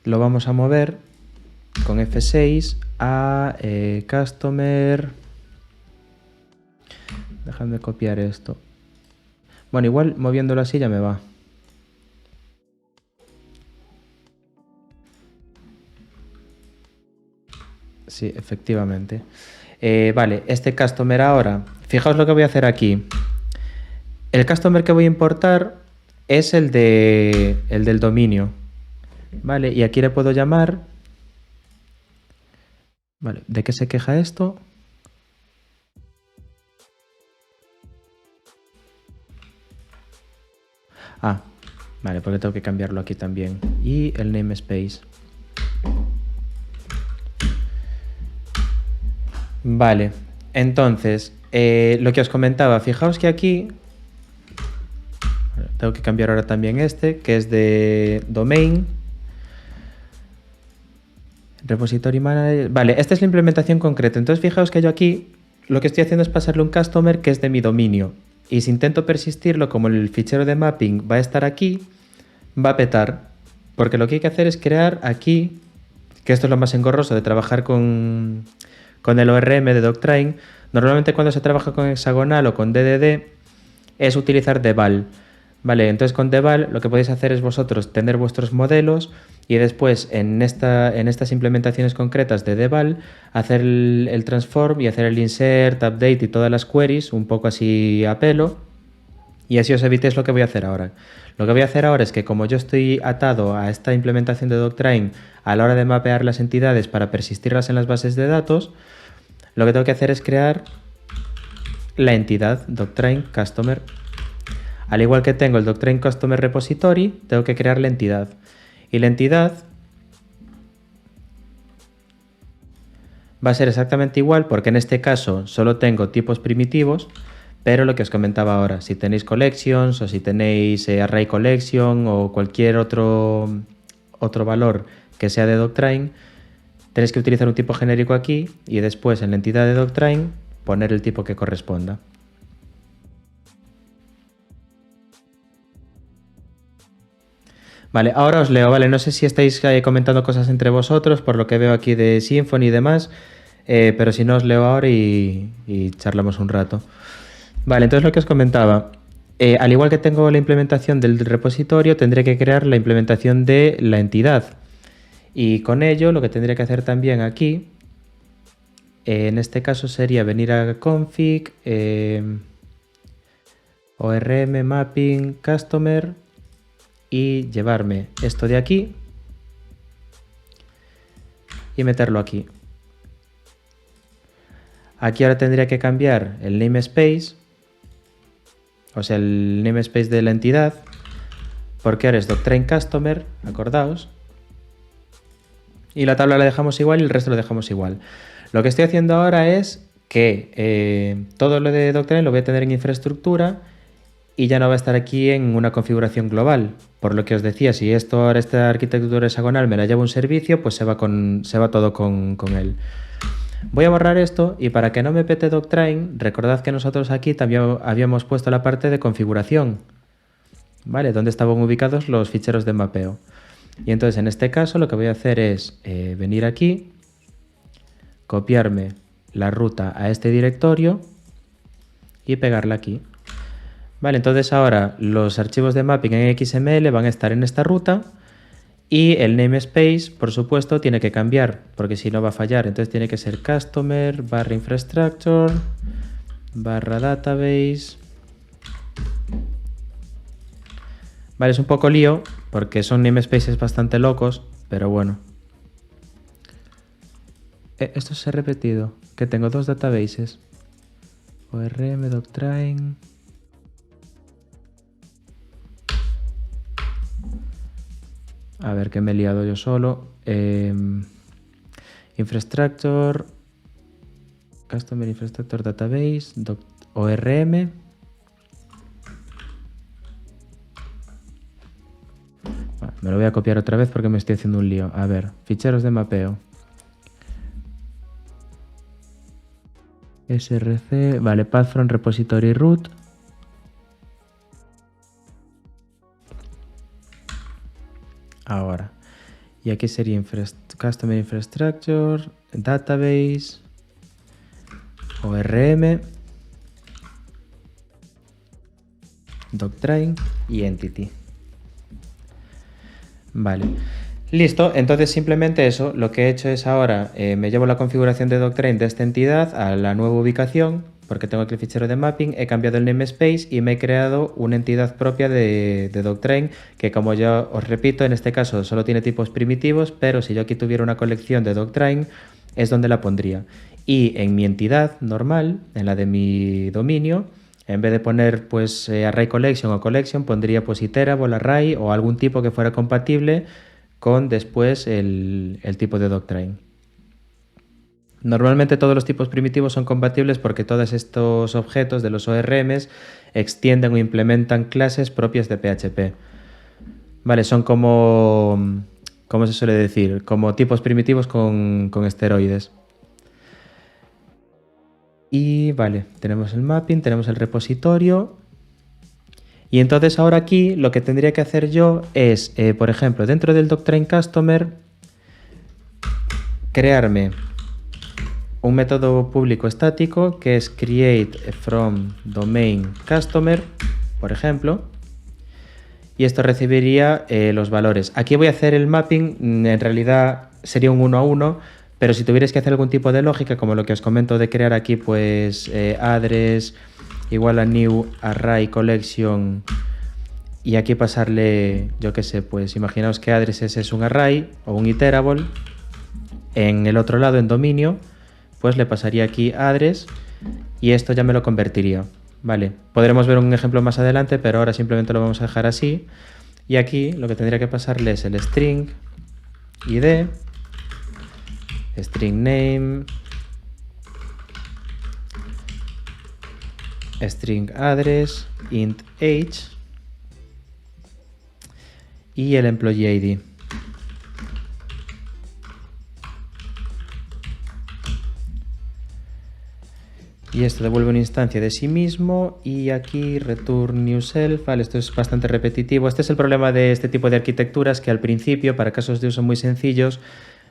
S1: lo vamos a mover con F6 a Customer. Déjame copiar esto. Bueno, igual moviéndolo así ya me va. Sí, efectivamente. Vale, este customer ahora. Fijaos lo que voy a hacer aquí. El customer que voy a importar es el del dominio. Vale, y aquí le puedo llamar. Vale, ¿de qué se queja esto? Ah, vale, porque tengo que cambiarlo aquí también. Y el namespace. Vale, entonces, lo que os comentaba, fijaos que aquí tengo que cambiar ahora también este, que es de domain. Repository manager. Vale, esta es la implementación concreta. Entonces, fijaos que yo aquí lo que estoy haciendo es pasarle un customer que es de mi dominio. Y si intento persistirlo, como el fichero de mapping va a estar aquí, va a petar. Porque lo que hay que hacer es crear aquí, que esto es lo más engorroso de trabajar con el ORM de Doctrine. Normalmente cuando se trabaja con hexagonal o con DDD es utilizar deval. Vale, entonces con deval lo que podéis hacer es vosotros tener vuestros modelos y después en estas implementaciones concretas de deval hacer el transform y hacer el insert, update y todas las queries un poco así a pelo y así os evitéis lo que voy a hacer ahora. Lo que voy a hacer ahora es que como yo estoy atado a esta implementación de Doctrine a la hora de mapear las entidades para persistirlas en las bases de datos, lo que tengo que hacer es crear la entidad Doctrine Customer. Al igual que tengo el Doctrine Customer Repository, tengo que crear la entidad. Y la entidad va a ser exactamente igual porque en este caso solo tengo tipos primitivos, pero lo que os comentaba ahora, si tenéis collections o si tenéis array collection o cualquier otro valor que sea de Doctrine, tenéis que utilizar un tipo genérico aquí y después en la entidad de Doctrine poner el tipo que corresponda. Vale, ahora os leo, vale, no sé si estáis comentando cosas entre vosotros, por lo que veo aquí de Symfony y demás, pero si no os leo ahora y charlamos un rato. Vale, entonces lo que os comentaba, al igual que tengo la implementación del repositorio, tendré que crear la implementación de la entidad. Y con ello lo que tendría que hacer también aquí, en este caso sería venir a config, ORM mapping customer y llevarme esto de aquí y meterlo aquí. Aquí ahora tendría que cambiar el namespace, o sea, el namespace de la entidad, porque ahora es Doctrine Customer, acordaos, y la tabla la dejamos igual y el resto lo dejamos igual. Lo que estoy haciendo ahora es que todo lo de Doctrine lo voy a tener en infraestructura y ya no va a estar aquí en una configuración global. Por lo que os decía, si esta arquitectura hexagonal me la lleva un servicio, pues se va todo con él. Voy a borrar esto y para que no me pete Doctrine, recordad que nosotros aquí también habíamos puesto la parte de configuración, ¿vale? Donde estaban ubicados los ficheros de mapeo. Y entonces en este caso lo que voy a hacer es venir aquí, copiarme la ruta a este directorio y pegarla aquí. Vale, entonces ahora los archivos de mapping en XML van a estar en esta ruta y el namespace, por supuesto, tiene que cambiar porque si no va a fallar. Entonces tiene que ser customer /infrastructure /database. Vale, es un poco lío porque son namespaces bastante locos, pero bueno. Esto se ha repetido, que tengo dos databases. ORM, Doctrine. A ver, que me he liado yo solo. Infrastructure. Customer Infrastructure Database. ORM. Me lo voy a copiar otra vez porque me estoy haciendo un lío. A ver, ficheros de mapeo. SRC, vale, path from repository root. Ahora. Y aquí sería Customer Infrastructure, Database, ORM, Doctrine y Entity. Vale. Listo, entonces simplemente eso, lo que he hecho es ahora, me llevo la configuración de Doctrine de esta entidad a la nueva ubicación, porque tengo aquí el fichero de mapping, he cambiado el namespace y me he creado una entidad propia de Doctrine, que como ya os repito, en este caso solo tiene tipos primitivos, pero si yo aquí tuviera una colección de Doctrine, es donde la pondría. Y en mi entidad normal, en la de mi dominio, en vez de poner pues array collection o collection, pondría pues iterable array o algún tipo que fuera compatible con después el tipo de Doctrine. Normalmente todos los tipos primitivos son compatibles porque todos estos objetos de los ORMs extienden o implementan clases propias de PHP. Vale, son como, ¿cómo se suele decir? Como tipos primitivos con esteroides. Y vale, tenemos el mapping, tenemos el repositorio. Y entonces ahora aquí lo que tendría que hacer yo es, por ejemplo, dentro del Doctrine Customer, crearme un método público estático que es create from domain customer, por ejemplo, y esto recibiría los valores. Aquí voy a hacer el mapping, en realidad sería un 1 a 1, pero si tuvierais que hacer algún tipo de lógica, como lo que os comento de crear aquí, pues address igual a new array collection y aquí pasarle, yo qué sé, pues imaginaos que address es un array o un iterable, en el otro lado en dominio, pues le pasaría aquí address y esto ya me lo convertiría. Vale, podremos ver un ejemplo más adelante, pero ahora simplemente lo vamos a dejar así. Y aquí lo que tendría que pasarle es el string id, string name, string address, int age y el employee ID. Y esto devuelve una instancia de sí mismo y aquí return new self. Vale, esto es bastante repetitivo. Este es el problema de este tipo de arquitecturas, que al principio, para casos de uso muy sencillos,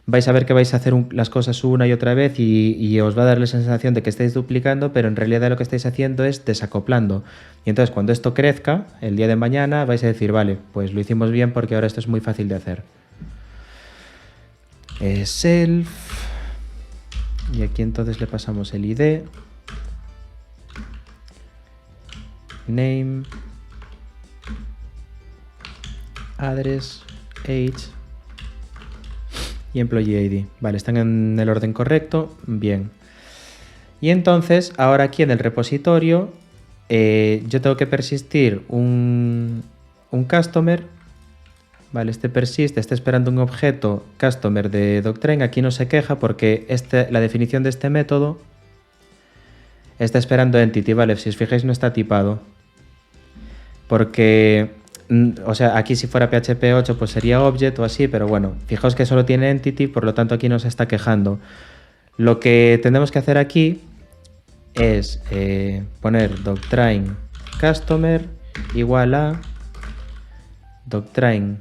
S1: vais a ver que vais a hacer las cosas una y otra vez y os va a dar la sensación de que estáis duplicando, pero en realidad lo que estáis haciendo es desacoplando. Y entonces cuando esto crezca, el día de mañana, vais a decir, vale, pues lo hicimos bien porque ahora esto es muy fácil de hacer. Self. Y aquí entonces le pasamos el ID. Name, address, age y employee ID. Vale, están en el orden correcto. Bien. Y entonces, ahora aquí en el repositorio, yo tengo que persistir un customer. Vale, este persiste, está esperando un objeto customer de Doctrine. Aquí no se queja porque la definición de este método está esperando entity. Vale, si os fijáis no está tipado. Porque, o sea, aquí si fuera PHP 8 pues sería object o así, pero bueno, fijaos que solo tiene entity, por lo tanto aquí no se está quejando. Lo que tenemos que hacer aquí es poner Doctrine Customer igual a Doctrine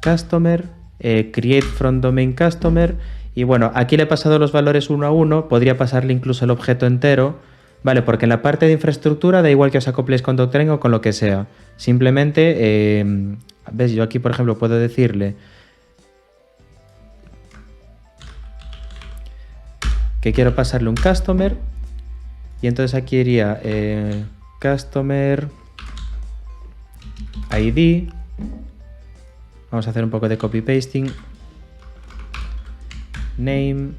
S1: customer, create from domain customer, y bueno, aquí le he pasado los valores uno a uno, podría pasarle incluso el objeto entero, ¿vale? Porque en la parte de infraestructura da igual que os acopléis con Doctrine o con lo que sea. Simplemente, ves, yo aquí por ejemplo puedo decirle que quiero pasarle un customer, y entonces aquí iría customer ID. Vamos a hacer un poco de copy pasting. Name,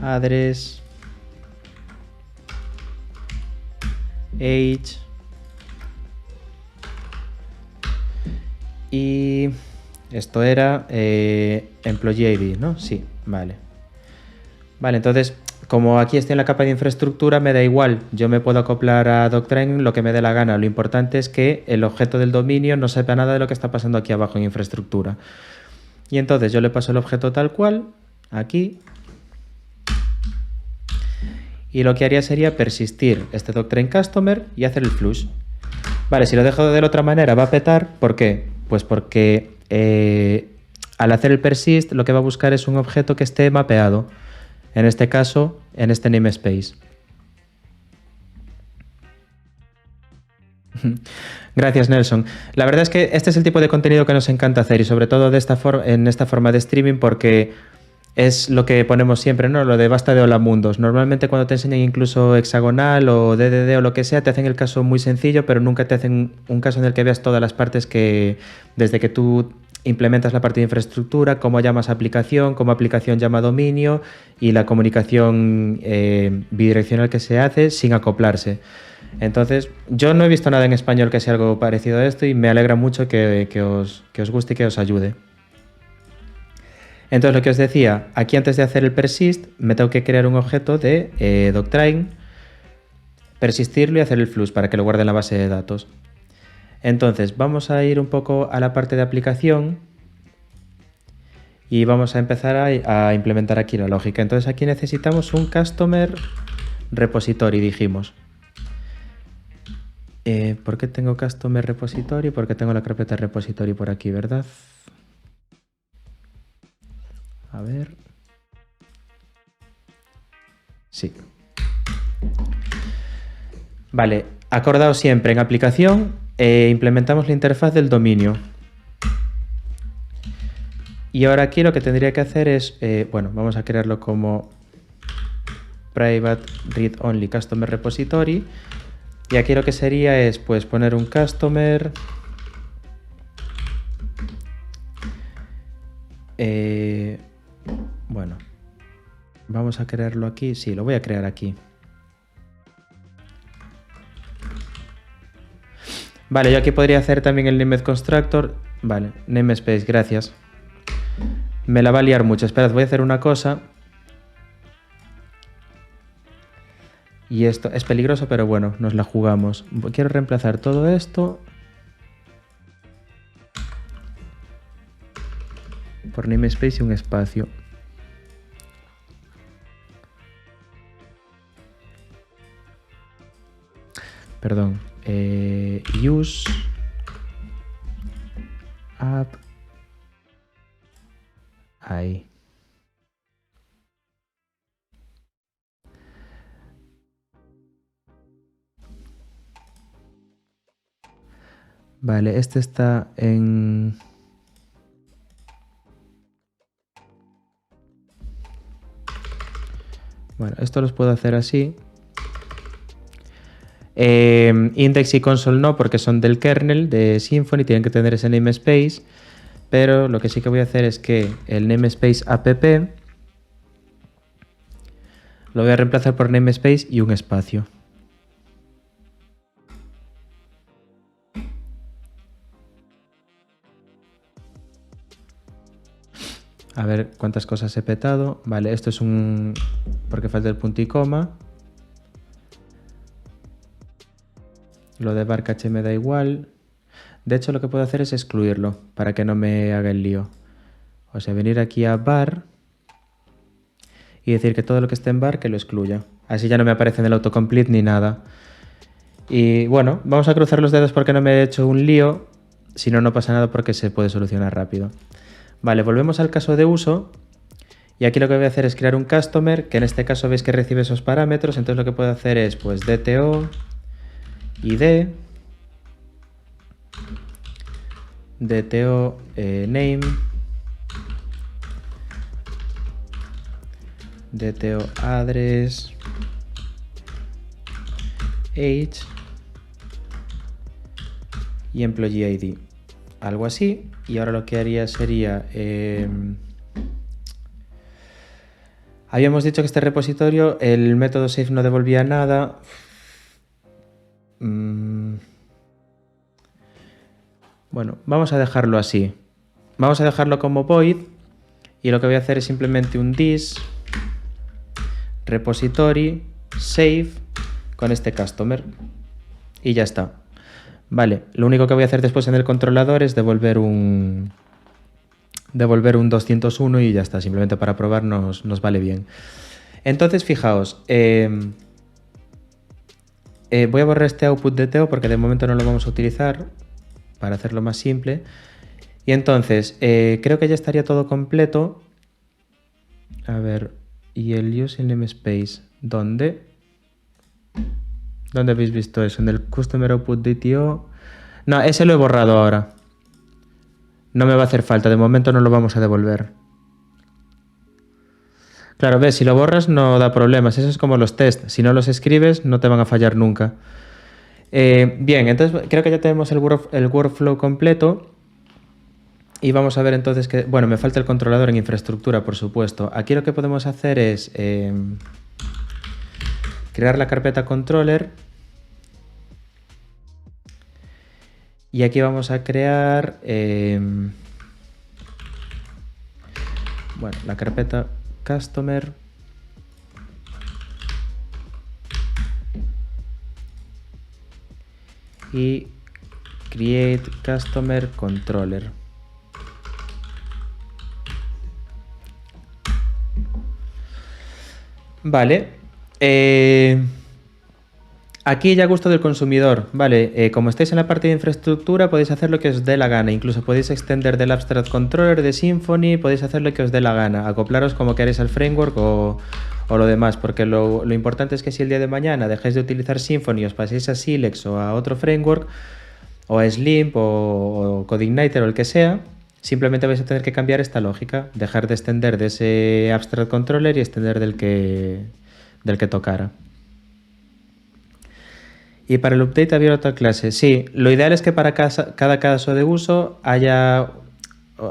S1: address, age y esto era employee ID, ¿no? Sí, vale. Vale, entonces, como aquí estoy en la capa de infraestructura, me da igual. Yo me puedo acoplar a Doctrine lo que me dé la gana. Lo importante es que el objeto del dominio no sepa nada de lo que está pasando aquí abajo en infraestructura. Y entonces yo le paso el objeto tal cual, aquí. Y lo que haría sería persistir este Doctrine Customer y hacer el flush. Vale, si lo dejo de la otra manera va a petar. ¿Por qué? Pues porque al hacer el persist lo que va a buscar es un objeto que esté mapeado. En este caso, en este namespace. Gracias, Nelson. La verdad es que este es el tipo de contenido que nos encanta hacer y sobre todo en esta forma de streaming porque es lo que ponemos siempre, ¿no? Lo de basta de hola mundos. Normalmente cuando te enseñan incluso hexagonal o DDD o lo que sea, te hacen el caso muy sencillo, pero nunca te hacen un caso en el que veas todas las partes que, desde que tú implementas la parte de infraestructura, cómo llamas aplicación, cómo aplicación llama dominio y la comunicación bidireccional que se hace sin acoplarse. Entonces, yo no he visto nada en español que sea algo parecido a esto y me alegra mucho que os guste y que os ayude. Entonces, lo que os decía, aquí antes de hacer el persist, me tengo que crear un objeto de Doctrine, persistirlo y hacer el flush para que lo guarde en la base de datos. Entonces, vamos a ir un poco a la parte de aplicación y vamos a empezar a implementar aquí la lógica. Entonces, aquí necesitamos un customer repository, dijimos. ¿Por qué tengo customer repository? Porque tengo la carpeta repository por aquí, ¿verdad? A ver. Sí. Vale, acordaos siempre, en aplicación implementamos la interfaz del dominio. Y ahora aquí lo que tendría que hacer es, bueno, vamos a crearlo como private read only customer repository. Y aquí lo que sería es pues poner un customer. Bueno, vamos a crearlo aquí. Sí, lo voy a crear aquí. Vale, yo aquí podría hacer también el named constructor. Vale, namespace, gracias. Me la va a liar mucho. Esperad, voy a hacer una cosa. Y esto es peligroso, pero bueno, nos la jugamos. Quiero reemplazar todo esto por namespace y un espacio. Perdón. Use app. Ahí. Vale, este está en... Bueno, esto los puedo hacer así. Index y console no, porque son del kernel de Symfony, tienen que tener ese namespace. Pero lo que sí que voy a hacer es que el namespace app lo voy a reemplazar por namespace y un espacio. A ver cuántas cosas he petado. Vale, esto es un... porque falta el punto y coma. Lo de bar caché me da igual. De hecho, lo que puedo hacer es excluirlo para que no me haga el lío. O sea, venir aquí a bar y decir que todo lo que esté en bar que lo excluya. Así ya no me aparece en el autocomplete ni nada. Y bueno, vamos a cruzar los dedos porque no me he hecho un lío. Si no, no pasa nada porque se puede solucionar rápido. Vale, volvemos al caso de uso. Y aquí lo que voy a hacer es crear un customer, que en este caso veis que recibe esos parámetros. Entonces lo que puedo hacer es pues DTO, ID, DTO name, DTO address, age y employee ID. Algo así. Y ahora lo que haría sería... habíamos dicho que este repositorio, el método save no devolvía nada. Bueno, vamos a dejarlo así. Vamos a dejarlo como void. Y lo que voy a hacer es simplemente un this repository save con este customer. Y ya está. Vale, lo único que voy a hacer después en el controlador es devolver un 201 y ya está. Simplemente para probar nos vale bien. Entonces, fijaos. Voy a borrar este output de DTO porque de momento no lo vamos a utilizar para hacerlo más simple. Y entonces, creo que ya estaría todo completo. A ver, y el use namespace, ¿dónde? ¿Dónde habéis visto eso? ¿En el customer output DTO? No, ese lo he borrado ahora. No me va a hacer falta, de momento no lo vamos a devolver. Claro, ves, si lo borras no da problemas, eso es como los tests. Si no los escribes no te van a fallar nunca. Bien, entonces creo que ya tenemos el workflow completo. Y vamos a ver entonces que... Bueno, me falta el controlador en infraestructura, por supuesto. Aquí lo que podemos hacer es crear la carpeta controller. Y aquí vamos a crear... bueno, la carpeta customer. Y create customer controller. Vale. Aquí ya a gusto del consumidor. Vale, como estáis en la parte de infraestructura podéis hacer lo que os dé la gana. Incluso podéis extender del Abstract Controller de Symfony, podéis hacer lo que os dé la gana. Acoplaros como queréis al framework o lo demás. Porque lo importante es que si el día de mañana dejáis de utilizar Symfony, os paséis a Silex o a otro framework, o a Slimp o CodeIgniter o el que sea, simplemente vais a tener que cambiar esta lógica. Dejar de extender de ese Abstract Controller y extender del que tocara. Y para el update había otra clase. Sí, lo ideal es que para cada caso de uso haya,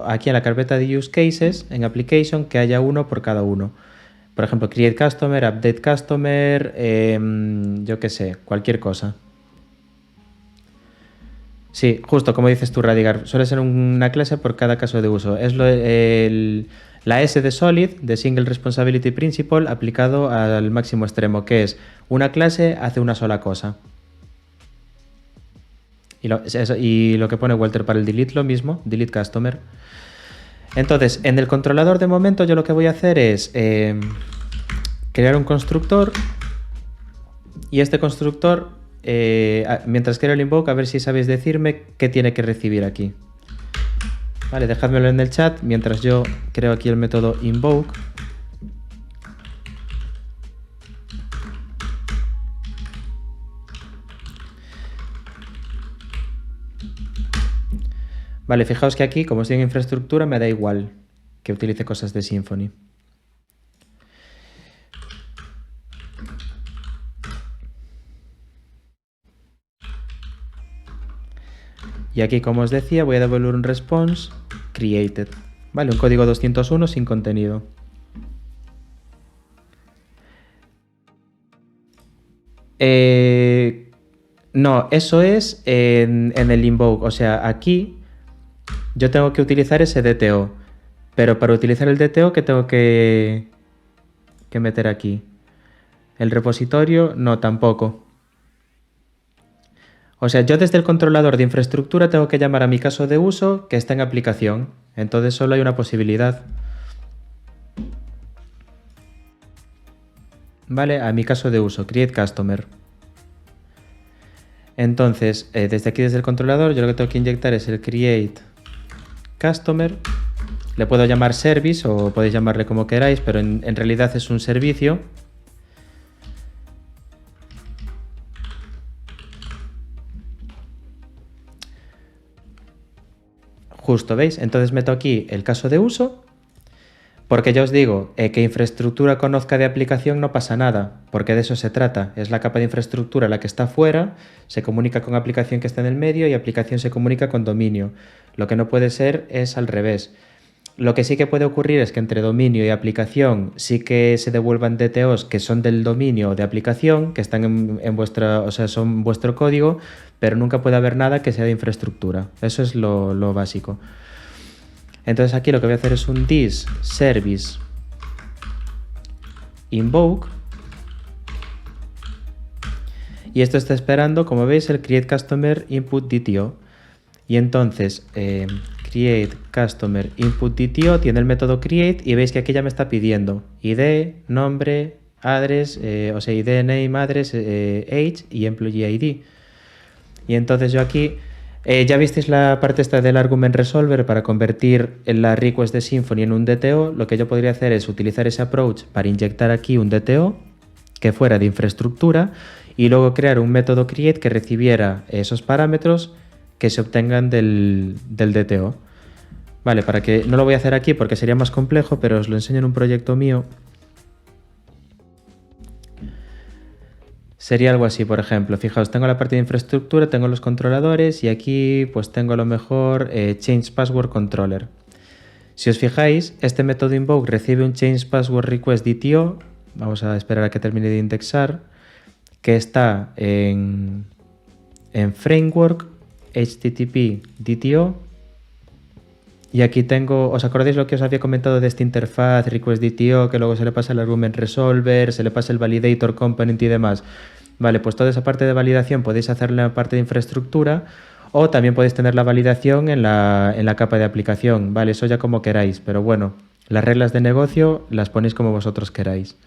S1: aquí en la carpeta de use cases, en application, que haya uno por cada uno. Por ejemplo, create customer, update customer, yo qué sé, cualquier cosa. Sí, justo como dices tú, Radigar, suele ser una clase por cada caso de uso. Es la S de Solid, de Single Responsibility Principle, aplicado al máximo extremo, que es una clase hace una sola cosa. Y lo que pone Walter para el delete, lo mismo, delete customer. Entonces, en el controlador de momento yo lo que voy a hacer es crear un constructor. Y este constructor, mientras creo el invoke, a ver si sabéis decirme qué tiene que recibir aquí. Vale, dejádmelo en el chat mientras yo creo aquí el método invoke. Vale, fijaos que aquí, como estoy en infraestructura, me da igual que utilice cosas de Symfony. Y aquí, como os decía, voy a devolver un response created. Vale, un código 201 sin contenido. No, eso es en el invoke. O sea, aquí yo tengo que utilizar ese DTO. Pero para utilizar el DTO, ¿qué tengo que meter aquí? El repositorio, no, tampoco. O sea, yo desde el controlador de infraestructura tengo que llamar a mi caso de uso que está en aplicación. Entonces solo hay una posibilidad. Vale, a mi caso de uso, create customer. Entonces, desde aquí, desde el controlador, yo lo que tengo que inyectar es el create customer. Le puedo llamar service o podéis llamarle como queráis, pero en realidad es un servicio. Justo, ¿veis? Entonces meto aquí el caso de uso. Porque ya os digo, que infraestructura conozca de aplicación no pasa nada, porque de eso se trata. Es la capa de infraestructura la que está fuera, se comunica con aplicación que está en el medio y aplicación se comunica con dominio. Lo que no puede ser es al revés. Lo que sí que puede ocurrir es que entre dominio y aplicación sí que se devuelvan DTOs que son del dominio de aplicación, que están en vuestra, o sea, son vuestro código, pero nunca puede haber nada que sea de infraestructura. Eso es lo básico. Entonces aquí lo que voy a hacer es un this service invoke y esto está esperando, como veis, el create customer input DTO. Y entonces create customer input DTO tiene el método create y veis que aquí ya me está pidiendo ID, nombre, address, o sea, ID, name, address, age y employee ID. Y entonces yo aquí ya visteis la parte esta del argument resolver para convertir la request de Symfony en un DTO. Lo que yo podría hacer es utilizar ese approach para inyectar aquí un DTO que fuera de infraestructura y luego crear un método create que recibiera esos parámetros que se obtengan del DTO. Vale, para que no lo voy a hacer aquí porque sería más complejo, pero os lo enseño en un proyecto mío. Sería algo así, por ejemplo, fijaos, tengo la parte de infraestructura, tengo los controladores y aquí pues tengo a lo mejor change password controller. Si os fijáis, este método invoke recibe un change password request DTO, vamos a esperar a que termine de indexar, que está en framework HTTP DTO. Y aquí tengo, ¿os acordáis lo que os había comentado de esta interfaz request DTO, que luego se le pasa el argument resolver, se le pasa el validator component y demás? Vale, pues toda esa parte de validación podéis hacerla en la parte de infraestructura o también podéis tener la validación en la capa de aplicación, vale, eso ya como queráis, pero bueno, las reglas de negocio las ponéis como vosotros queráis.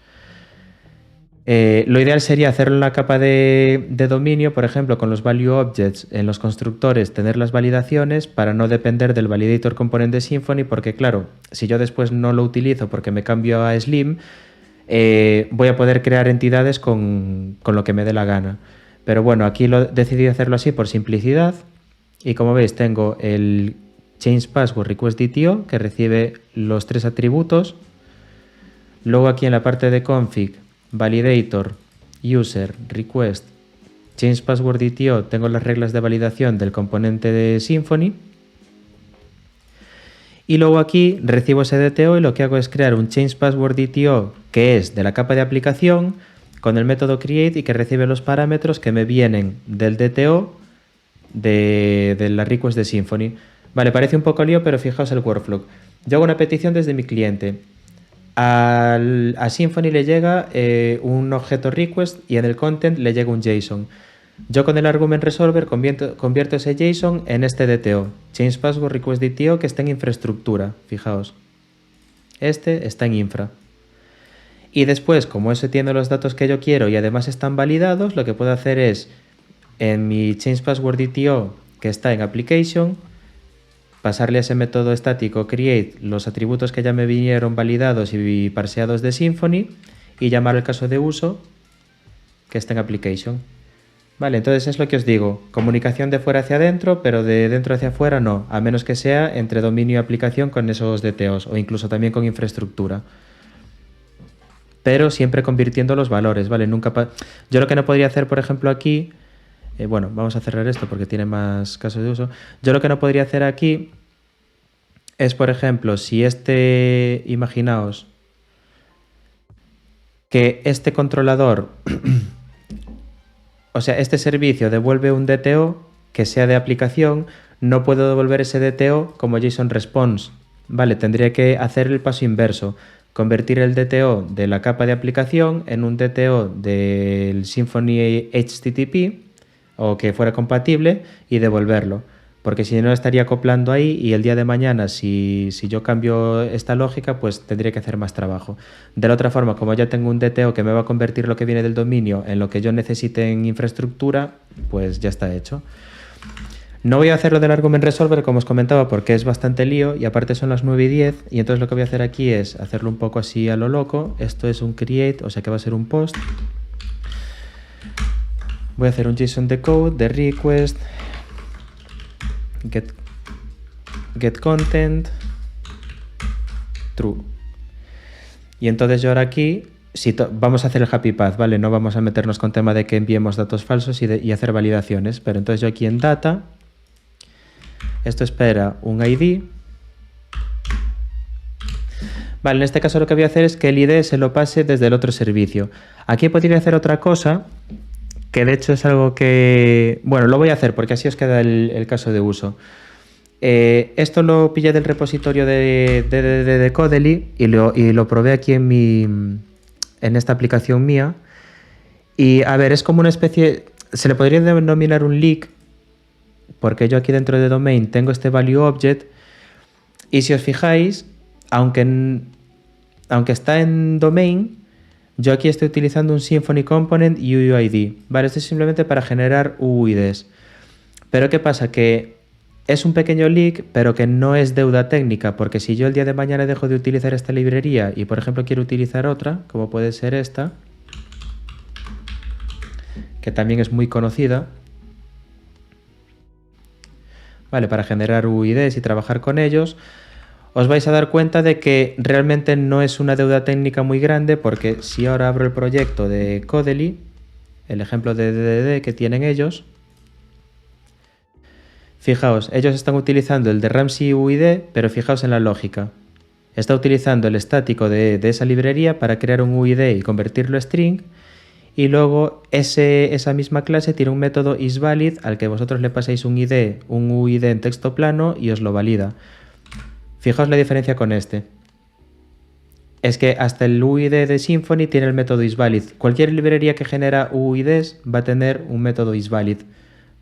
S1: Lo ideal sería hacerlo en la capa de dominio, por ejemplo, con los value objects en los constructores, tener las validaciones para no depender del validator component de Symfony, porque claro, si yo después no lo utilizo porque me cambio a Slim, voy a poder crear entidades con lo que me dé la gana. Pero bueno, aquí decidí hacerlo así por simplicidad y como veis tengo el change password request DTO que recibe los 3 atributos. Luego aquí en la parte de config, validator, user, request, change password DTO, tengo las reglas de validación del componente de Symfony. Y luego aquí recibo ese DTO y lo que hago es crear un change password DTO que es de la capa de aplicación con el método create y que recibe los parámetros que me vienen del DTO de la request de Symfony. Vale, parece un poco lío, pero fijaos el workflow. Yo hago una petición desde mi cliente. A Symfony le llega un objeto request y en el content le llega un JSON. Yo con el argument resolver convierto ese JSON en este DTO, change password request DTO, que está en infraestructura, fijaos. Este está en infra. Y después, como ese tiene los datos que yo quiero y además están validados, lo que puedo hacer es, en mi change password DTO, que está en application, pasarle a ese método estático create los atributos que ya me vinieron validados y parseados de Symfony y llamar el caso de uso que está en application. Vale, entonces es lo que os digo, comunicación de fuera hacia adentro, pero de dentro hacia afuera no, a menos que sea entre dominio y aplicación con esos DTOs o incluso también con infraestructura. Pero siempre convirtiendo los valores, ¿vale? Yo lo que no podría hacer, por ejemplo, aquí... bueno, vamos a cerrar esto porque tiene más casos de uso. Yo lo que no podría hacer aquí es, por ejemplo, si imaginaos que este controlador, o sea, este servicio devuelve un DTO que sea de aplicación, no puedo devolver ese DTO como JSON response, ¿vale? Tendría que hacer el paso inverso, convertir el DTO de la capa de aplicación en un DTO del Symfony HTTP, o que fuera compatible y devolverlo. porque si no estaría acoplando ahí y el día de mañana, si yo cambio esta lógica, pues tendría que hacer más trabajo. De la otra forma, como ya tengo un DTO que me va a convertir lo que viene del dominio en lo que yo necesite en infraestructura, pues ya está hecho. No voy a hacerlo del argument resolver, como os comentaba, porque es bastante lío y aparte son las 9:10 y entonces lo que voy a hacer aquí es hacerlo un poco así a lo loco. Esto es un create, o sea que va a ser un post. Voy a hacer un JSON decode de request get content true. Y entonces yo ahora aquí vamos a hacer el happy path, ¿vale? No vamos a meternos con tema de que enviemos datos falsos y hacer validaciones, pero entonces yo aquí en data, esto espera un ID. Vale, en este caso lo que voy a hacer es que el ID se lo pase desde el otro servicio. Aquí podría hacer otra cosa, que de hecho es algo que... Bueno, lo voy a hacer porque así os queda el caso de uso. Esto lo pillé del repositorio de Codely y lo probé aquí en esta aplicación mía. Y a ver, es como una especie... Se le podría denominar un leak, porque yo aquí dentro de domain tengo este value object y si os fijáis, aunque está en domain, yo aquí estoy utilizando un Symfony Component y UUID. Vale, esto es simplemente para generar UUIDs. Pero ¿qué pasa? Que es un pequeño leak, pero que no es deuda técnica, porque si yo el día de mañana dejo de utilizar esta librería y por ejemplo quiero utilizar otra, como puede ser esta, que también es muy conocida, vale, para generar UIDs y trabajar con ellos, os vais a dar cuenta de que realmente no es una deuda técnica muy grande, porque si ahora abro el proyecto de Codely, el ejemplo de DDD que tienen ellos, fijaos, ellos están utilizando el de Ramsey UID, pero fijaos en la lógica. Está utilizando el estático de esa librería para crear un UID y convertirlo a string, y luego esa misma clase tiene un método isValid al que vosotros le pasáis un UID en texto plano y os lo valida. Fijaos la diferencia con este. Es que hasta el UID de Symfony tiene el método isValid. Cualquier librería que genera UIDs va a tener un método isValid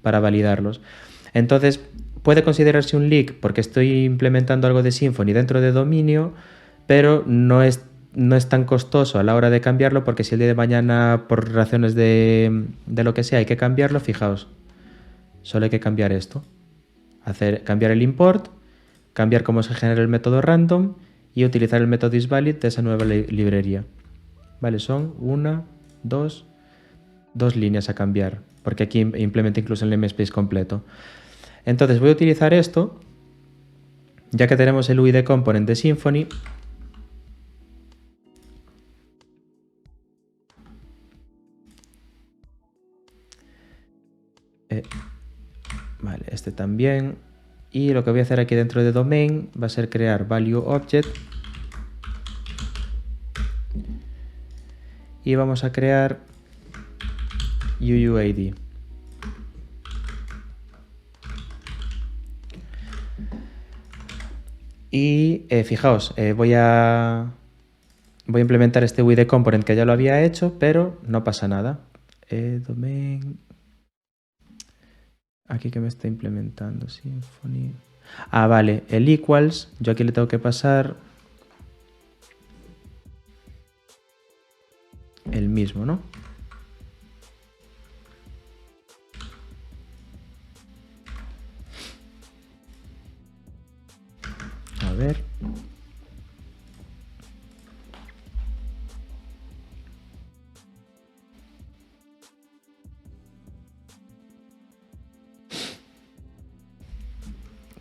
S1: para validarlos. Entonces, puede considerarse un leak porque estoy implementando algo de Symfony dentro de dominio, pero no es tan costoso a la hora de cambiarlo, porque si el día de mañana, por razones de lo que sea, hay que cambiarlo, fijaos, solo hay que cambiar esto. Cambiar el import, cambiar cómo se genera el método random y utilizar el método isValid de esa nueva librería. Vale, son dos líneas a cambiar, porque aquí implementa incluso el namespace completo. Entonces voy a utilizar esto, ya que tenemos el UID component de Symfony. Vale, este también. Y lo que voy a hacer aquí dentro de domain va a ser crear value object. Y vamos a crear UUID. Y fijaos, voy a implementar este UID component que ya lo había hecho, pero no pasa nada. Domain. Aquí que me está implementando Symfony. Ah, vale, el equals, yo aquí le tengo que pasar el mismo, ¿no? A ver.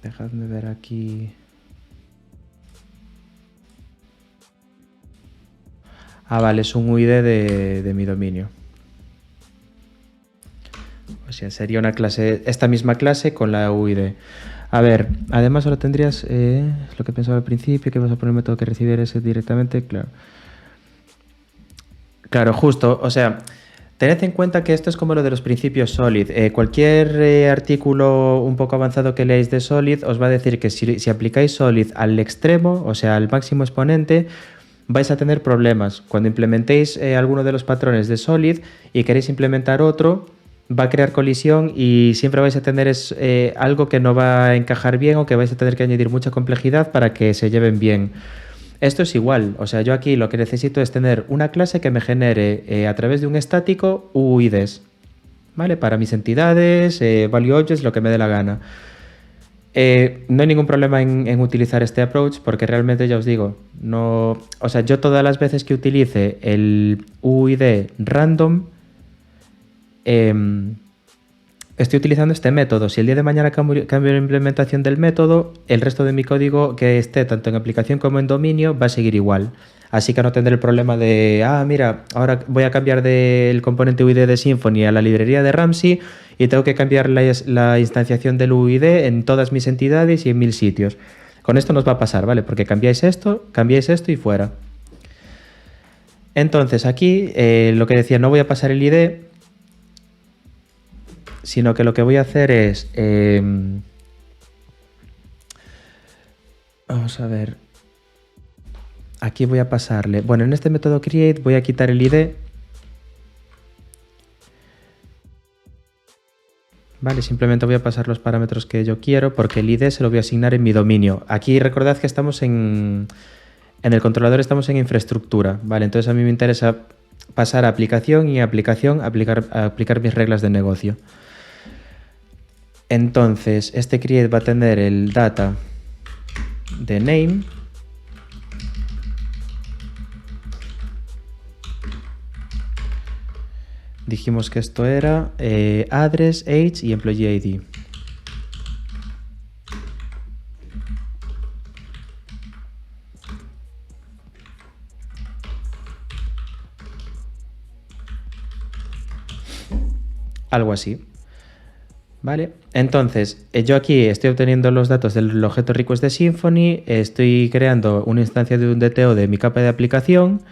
S1: Dejadme ver aquí. Ah, vale, es un UID de mi dominio. O sea, sería una clase, esta misma clase con la UID. A ver, además ahora tendrías lo que pensaba al principio, que vas a poner el método que recibir ese directamente, claro. Claro, justo, o sea, tened en cuenta que esto es como lo de los principios Solid. Cualquier artículo un poco avanzado que leáis de Solid os va a decir que si aplicáis Solid al extremo, o sea, al máximo exponente, vais a tener problemas. Cuando implementéis alguno de los patrones de Solid y queréis implementar otro, va a crear colisión y siempre vais a tener algo que no va a encajar bien o que vais a tener que añadir mucha complejidad para que se lleven bien. Esto es igual, o sea, yo aquí lo que necesito es tener una clase que me genere a través de un estático UIDs, ¿vale? Para mis entidades, value objects, lo que me dé la gana. No hay ningún problema en utilizar este approach porque realmente ya os digo, no, o sea, yo todas las veces que utilice el UID random, estoy utilizando este método. Si el día de mañana cambio la implementación del método, el resto de mi código que esté tanto en aplicación como en dominio va a seguir igual. Así que no tendré el problema de, mira, ahora voy a cambiar del componente UID de Symfony a la librería de Ramsey y tengo que cambiar la instanciación del UID en todas mis entidades y en 1000 sitios. Con esto nos va a pasar, ¿vale? Porque cambiáis esto y fuera. Entonces aquí, lo que decía, no voy a pasar el ID, sino que lo que voy a hacer es... vamos a ver. Aquí voy a pasarle... Bueno, en este método create voy a quitar el ID. Vale, simplemente voy a pasar los parámetros que yo quiero porque el ID se lo voy a asignar en mi dominio. Aquí recordad que estamos en el controlador, estamos en infraestructura, ¿vale? Entonces a mí me interesa pasar a aplicación y aplicación aplicar mis reglas de negocio. Entonces, este create va a tener el data de name. Dijimos que esto era address, age y employee ID. Algo así. ¿Vale? Entonces, yo aquí estoy obteniendo los datos del objeto request de Symfony, estoy creando una instancia de un DTO de mi capa de aplicación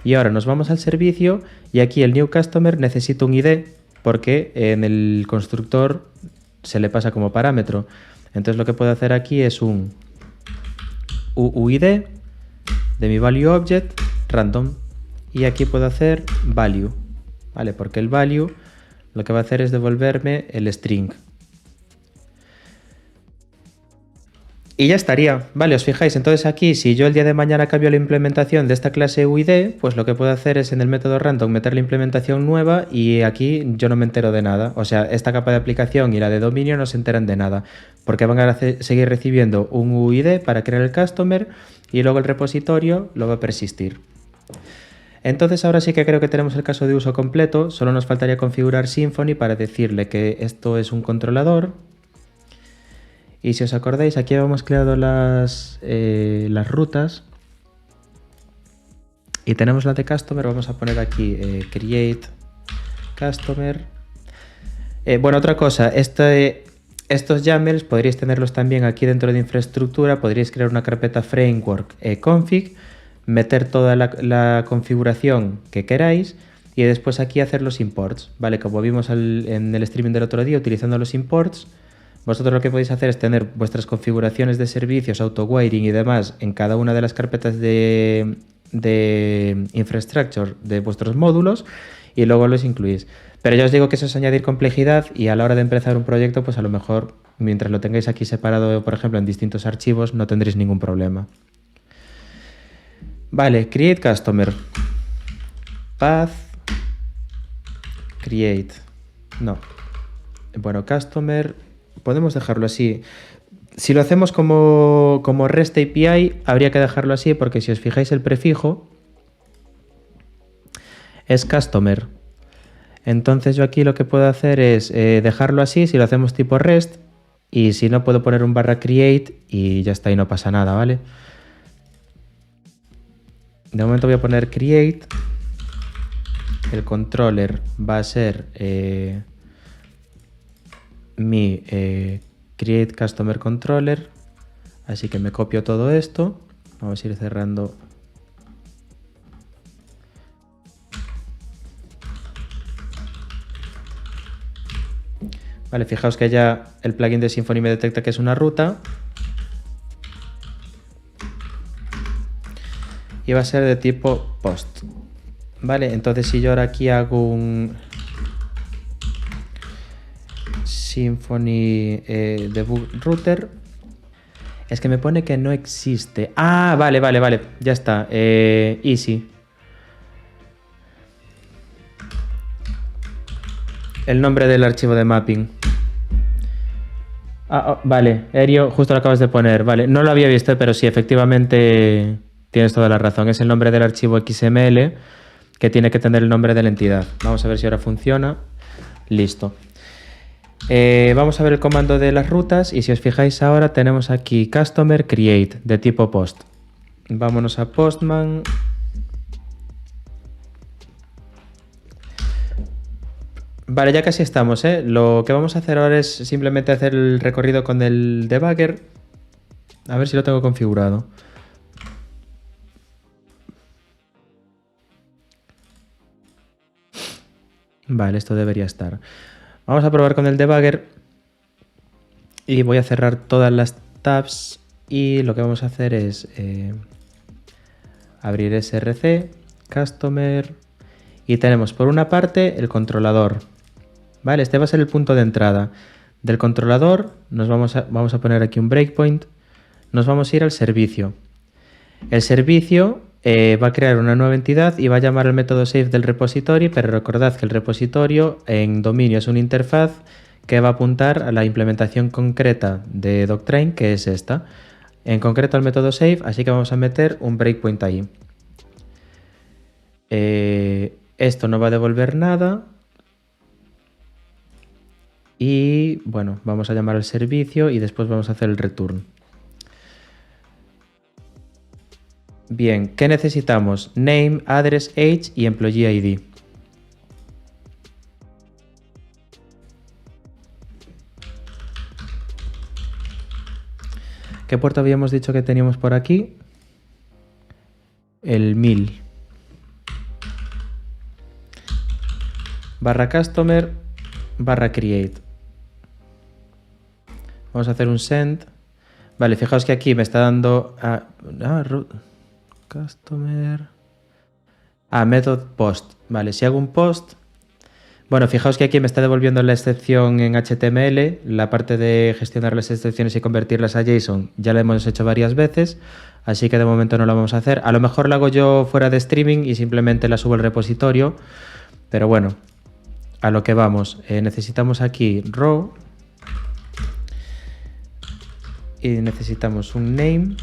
S1: y ahora nos vamos al servicio y aquí el new customer necesita un ID porque en el constructor se le pasa como parámetro. Entonces lo que puedo hacer aquí es un UUID de mi value object random y aquí puedo hacer value, ¿vale? Porque el value lo que va a hacer es devolverme el string. Y ya estaría, vale, os fijáis, entonces aquí si yo el día de mañana cambio la implementación de esta clase UID, pues lo que puedo hacer es en el método random meter la implementación nueva y aquí yo no me entero de nada. O sea, esta capa de aplicación y la de dominio no se enteran de nada, porque van a seguir recibiendo un UID para crear el customer y luego el repositorio lo va a persistir. Entonces ahora sí que creo que tenemos el caso de uso completo, solo nos faltaría configurar Symfony para decirle que esto es un controlador. Y si os acordáis, aquí habíamos creado las rutas y tenemos la de customer, vamos a poner aquí create customer. Bueno, otra cosa, estos YAMLs podríais tenerlos también aquí dentro de infraestructura, podríais crear una carpeta framework config, meter toda la configuración que queráis y después aquí hacer los imports, ¿vale? Como vimos en el streaming del otro día, utilizando los imports, vosotros lo que podéis hacer es tener vuestras configuraciones de servicios, auto-wiring y demás en cada una de las carpetas de infrastructure de vuestros módulos y luego los incluís. Pero ya os digo que eso es añadir complejidad y a la hora de empezar un proyecto, pues a lo mejor, mientras lo tengáis aquí separado, por ejemplo, en distintos archivos, no tendréis ningún problema. Vale, create customer. Path. Create. No. Bueno, customer. Podemos dejarlo así. Si lo hacemos como REST API, habría que dejarlo así porque si os fijáis el prefijo es customer. Entonces yo aquí lo que puedo hacer es dejarlo así si lo hacemos tipo REST y si no puedo poner un /create y ya está y no pasa nada, ¿vale? De momento voy a poner create. El controller va a ser mi create customer controller, así que me copio todo esto, vamos a ir cerrando. Vale, fijaos que ya el plugin de Symfony me detecta que es una ruta y va a ser de tipo post. Vale, entonces si yo ahora aquí hago un Symfony debug router. Es que me pone que no existe. Ah, vale, vale, vale. Ya está. Easy. El nombre del archivo de mapping. Ah, oh, vale. Erio, justo lo acabas de poner. Vale. No lo había visto, pero sí, efectivamente tienes toda la razón. Es el nombre del archivo XML que tiene que tener el nombre de la entidad. Vamos a ver si ahora funciona. Listo. Vamos a ver el comando de las rutas y si os fijáis ahora tenemos aquí customer create de tipo post. Vámonos a Postman. Vale, ya casi estamos, ¿eh? Lo que vamos a hacer ahora es simplemente hacer el recorrido con el debugger. A ver si lo tengo configurado. Vale, esto debería estar. Vamos a probar con el debugger. Y voy a cerrar todas las tabs. Y lo que vamos a hacer es abrir src, customer. Y tenemos por una parte el controlador. Vale, este va a ser el punto de entrada. Del controlador vamos a poner aquí un breakpoint. Nos vamos a ir al servicio. El servicio va a crear una nueva entidad y va a llamar al método save del repositorio, pero recordad que el repositorio en dominio es una interfaz que va a apuntar a la implementación concreta de Doctrain, que es esta. En concreto al método save, así que vamos a meter un breakpoint ahí. Esto no va a devolver nada. Y bueno, vamos a llamar al servicio y después vamos a hacer el return. Bien, ¿qué necesitamos? Name, address, age y employee ID. ¿Qué puerto habíamos dicho que teníamos por aquí? El 1000. Barra customer, barra create. Vamos a hacer un send. Vale, fijaos que aquí me está dando customer. Method post. Vale, si hago un post. Bueno, fijaos que aquí me está devolviendo la excepción en HTML. La parte de gestionar las excepciones y convertirlas a JSON ya la hemos hecho varias veces. Así que de momento no la vamos a hacer. A lo mejor la hago yo fuera de streaming y simplemente la subo al repositorio. Pero bueno, a lo que vamos. Necesitamos aquí row. Y necesitamos un name.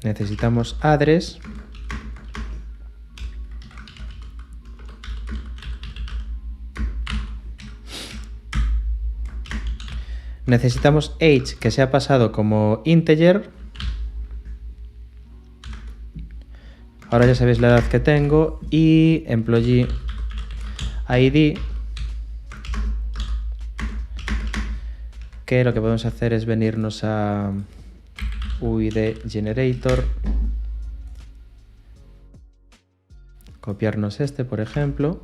S1: Necesitamos address. Necesitamos age, que se ha pasado como integer. Ahora ya sabéis la edad que tengo. Y employee ID, que lo que podemos hacer es venirnos a UID generator, copiarnos este, por ejemplo,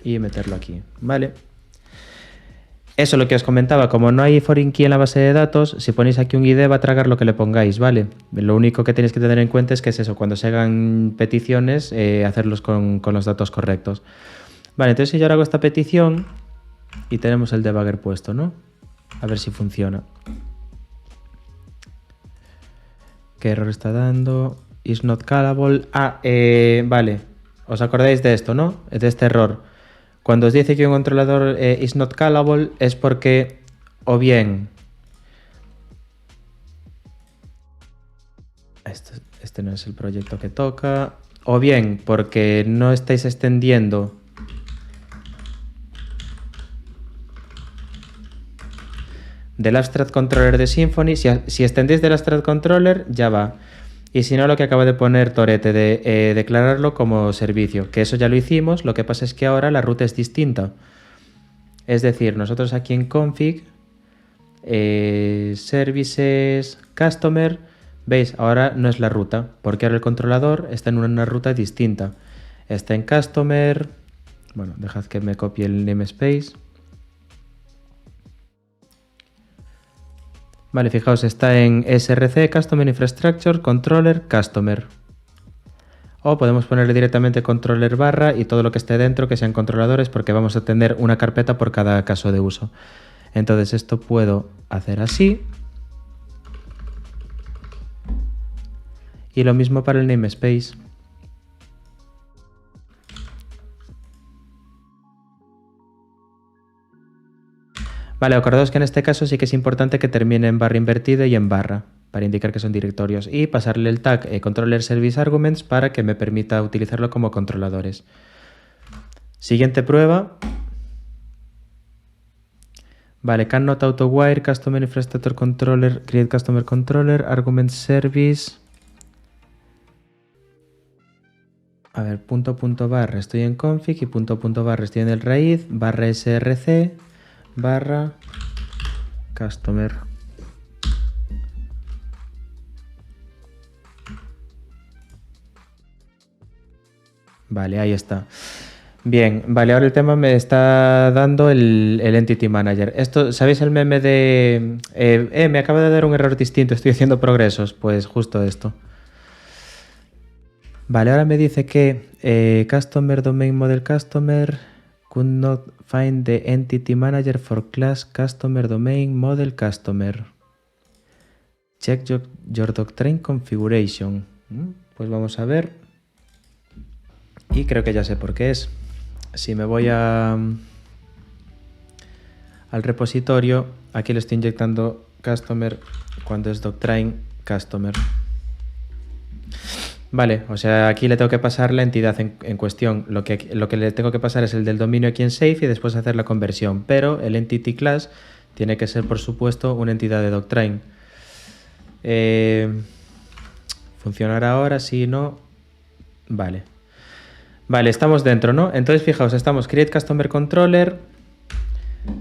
S1: y meterlo aquí, ¿vale? Eso es lo que os comentaba, como no hay foreign key en la base de datos, si ponéis aquí un ID va a tragar lo que le pongáis, ¿vale? Lo único que tenéis que tener en cuenta es que es eso, cuando se hagan peticiones, hacerlos con los datos correctos. Vale, entonces si yo ahora hago esta petición y tenemos el debugger puesto, ¿no? A ver si funciona. ¿Qué error está dando? Is not callable. Vale. ¿Os acordáis de esto, no? De este error. Cuando os dice que un controlador is not callable es porque o bien este no es el proyecto que toca, o bien porque no estáis extendiendo del abstract controller de Symfony. Si extendéis del abstract controller ya va. Y si no, lo que acaba de poner Torete de declararlo como servicio, que eso ya lo hicimos, lo que pasa es que ahora la ruta es distinta. Es decir, nosotros aquí en config, services, customer, veis, ahora no es la ruta, porque ahora el controlador está en una ruta distinta. Está en customer, bueno, dejad que me copie el namespace. Vale, fijaos, está en SRC, Customer Infrastructure, Controller, Customer. O podemos ponerle directamente controller barra y todo lo que esté dentro que sean controladores porque vamos a tener una carpeta por cada caso de uso. Entonces esto puedo hacer así. Y lo mismo para el namespace. Vale, acordaos que en este caso sí que es importante que termine en barra invertida y en barra, para indicar que son directorios, y pasarle el tag controller service arguments para que me permita utilizarlo como controladores. Siguiente prueba. Vale, cannot autowire, customer infrastructure controller, create customer controller, argument service. A ver, punto barra estoy en config y punto barra estoy en el raíz, barra src, barra customer. Vale, ahí está. Bien, vale, ahora el tema me está dando el Entity Manager. Esto, ¿sabéis el meme de me acaba de dar un error distinto, estoy haciendo progresos? Pues justo esto. Vale, ahora me dice que Customer Domain Model Customer could not find the Entity Manager for class Customer Domain Model Customer. Check your doctrine configuration. Pues vamos a ver. Y creo que ya sé por qué es. Si me voy al repositorio, aquí le estoy inyectando Customer cuando es doctrine Customer. Vale, o sea, aquí le tengo que pasar la entidad en cuestión. Lo que le tengo que pasar es el del dominio aquí en Safe y después hacer la conversión. Pero el Entity Class tiene que ser, por supuesto, una entidad de doctrine. ¿Funcionará ahora? Sí, no. Vale. Vale, estamos dentro, ¿no? Entonces, fijaos, estamos Create Customer Controller.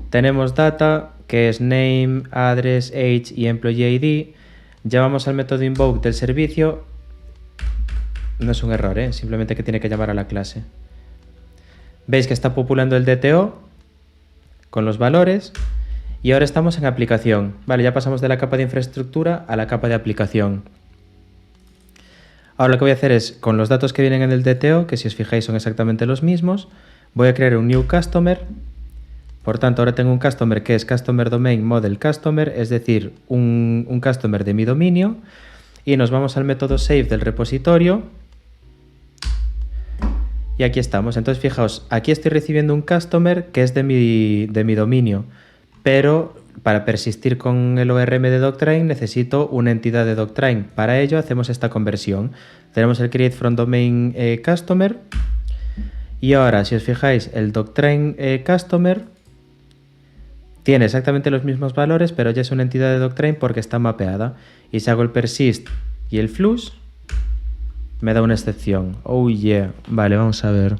S1: Tenemos data, que es name, address, age y employee ID. Ya vamos al método invoke del servicio. No es un error, simplemente que tiene que llamar a la clase. Veis que está populando el DTO con los valores y ahora estamos en aplicación. Vale, ya pasamos de la capa de infraestructura a la capa de aplicación. Ahora lo que voy a hacer es, con los datos que vienen en el DTO, que si os fijáis son exactamente los mismos, voy a crear un new customer. Por tanto, ahora tengo un customer que es Customer Domain Model Customer, es decir, un customer de mi dominio. Y nos vamos al método save del repositorio. Y aquí estamos. Entonces, fijaos, aquí estoy recibiendo un customer que es de mi dominio, pero para persistir con el ORM de Doctrine necesito una entidad de Doctrine. Para ello hacemos esta conversión. Tenemos el create from domain customer y ahora, si os fijáis, el Doctrine customer tiene exactamente los mismos valores, pero ya es una entidad de Doctrine porque está mapeada. Y si hago el persist y el flush, me da una excepción. Oh yeah. Vale, vamos a ver.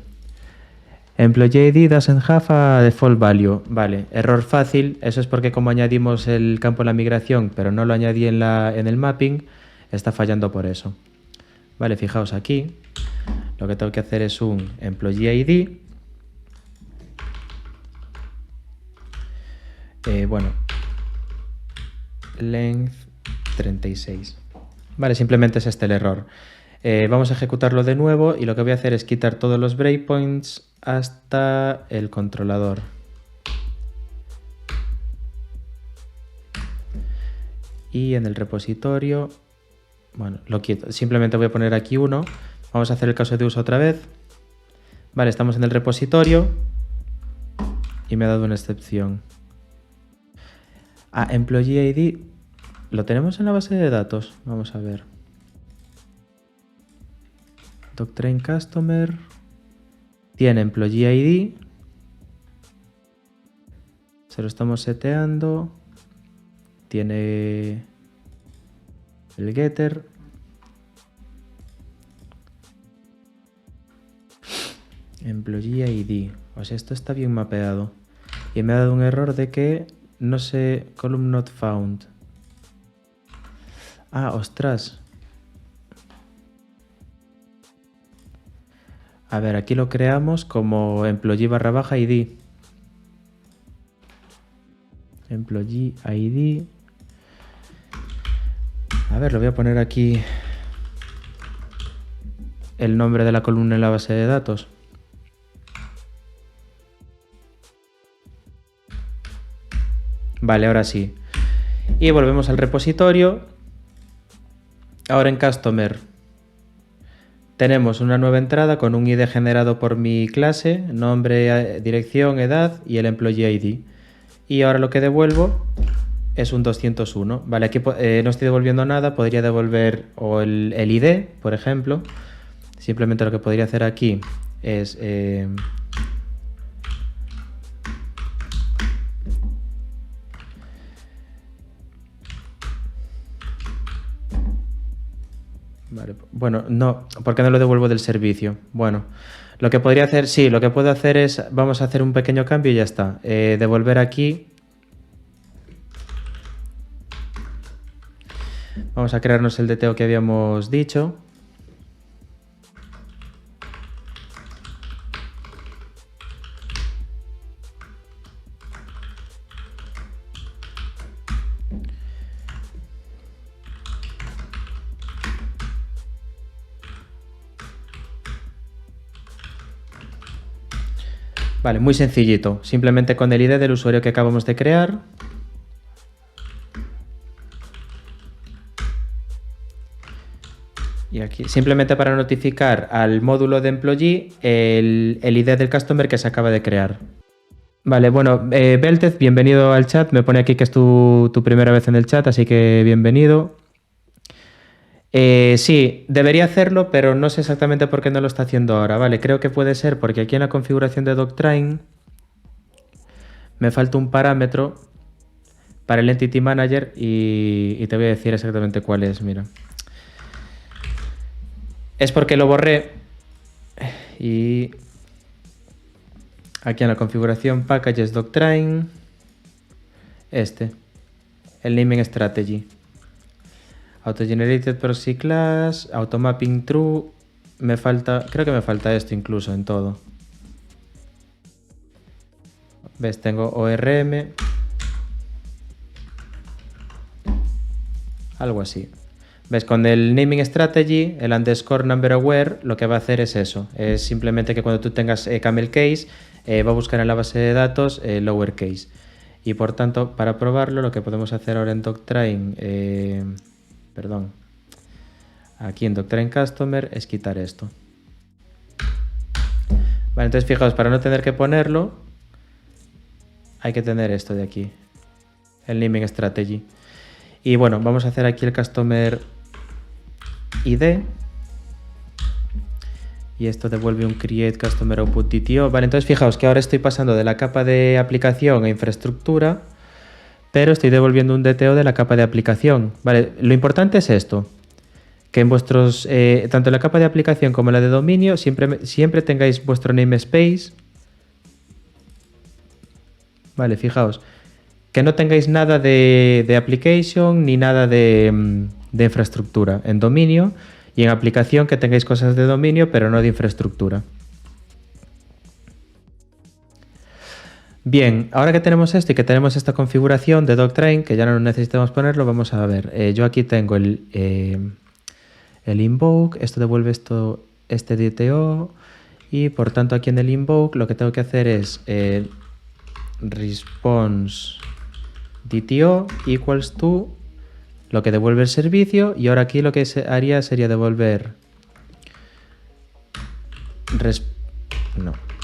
S1: Employee ID doesn't have a default value. Vale, error fácil. Eso es porque como añadimos el campo en la migración, pero no lo añadí en el mapping, está fallando por eso. Vale, fijaos aquí. Lo que tengo que hacer es un employee ID. Bueno, length 36. Vale, simplemente es este el error. Vamos a ejecutarlo de nuevo y lo que voy a hacer es quitar todos los breakpoints hasta el controlador. Y en el repositorio, bueno, lo quito. Simplemente voy a poner aquí uno. Vamos a hacer el caso de uso otra vez. Vale, estamos en el repositorio y me ha dado una excepción. Employee ID, ¿lo tenemos en la base de datos? Vamos a ver. Doctrine Customer tiene Employee ID. Se lo estamos seteando. Tiene el getter. Employee ID. O sea, esto está bien mapeado. Y me ha dado un error de que no sé, column not found. Ostras. A ver, aquí lo creamos como employee _ ID. Employee ID. A ver, lo voy a poner aquí el nombre de la columna en la base de datos. Vale, ahora sí. Y volvemos al repositorio. Ahora en Customer tenemos una nueva entrada con un ID generado por mi clase, nombre, dirección, edad y el Employee ID. Y ahora lo que devuelvo es un 201. Vale, aquí no estoy devolviendo nada, podría devolver o el ID, por ejemplo. Simplemente lo que podría hacer aquí es... Vale, bueno, no, ¿por qué no lo devuelvo del servicio? Bueno, lo que podría hacer, sí, lo que puedo hacer es, vamos a hacer un pequeño cambio y ya está. Devolver aquí. Vamos a crearnos el DTO que habíamos dicho. Vale, muy sencillito. Simplemente con el ID del usuario que acabamos de crear. Y aquí, simplemente para notificar al módulo de employee el ID del customer que se acaba de crear. Vale, bueno, Beltez, bienvenido al chat. Me pone aquí que es tu primera vez en el chat, así que bienvenido. Sí, debería hacerlo, pero no sé exactamente por qué no lo está haciendo ahora. Vale, creo que puede ser porque aquí en la configuración de Doctrine me falta un parámetro para el Entity Manager y te voy a decir exactamente cuál es, mira. Es porque lo borré y aquí en la configuración Packages Doctrine, el Naming Strategy. Autogenerated Proxy Class, Automapping True, creo que me falta esto incluso en todo. ¿Ves? Tengo ORM, algo así. ¿Ves? Con el Naming Strategy, el underscore number aware, lo que va a hacer es eso. Es simplemente que cuando tú tengas camel case, va a buscar en la base de datos lower case. Y por tanto, para probarlo, lo que podemos hacer ahora en Doctrine, aquí en Doctrine Customer es quitar esto. Vale, entonces fijaos, para no tener que ponerlo, hay que tener esto de aquí, el Naming Strategy. Y bueno, vamos a hacer aquí el Customer ID. Y esto devuelve un Create Customer Output DTO. Vale, entonces fijaos que ahora estoy pasando de la capa de aplicación a infraestructura, pero estoy devolviendo un DTO de la capa de aplicación. Vale, lo importante es esto, que en vuestros, tanto en la capa de aplicación como en la de dominio, siempre tengáis vuestro namespace. Vale, fijaos, que no tengáis nada de application ni nada de infraestructura en dominio, y en aplicación que tengáis cosas de dominio pero no de infraestructura. Bien, ahora que tenemos esto y que tenemos esta configuración de Doctrine, que ya no necesitamos ponerlo, vamos a ver. Yo aquí tengo el invoke, esto devuelve este DTO, y por tanto aquí en el invoke lo que tengo que hacer es response DTO equals to lo que devuelve el servicio, y ahora aquí lo que haría sería devolver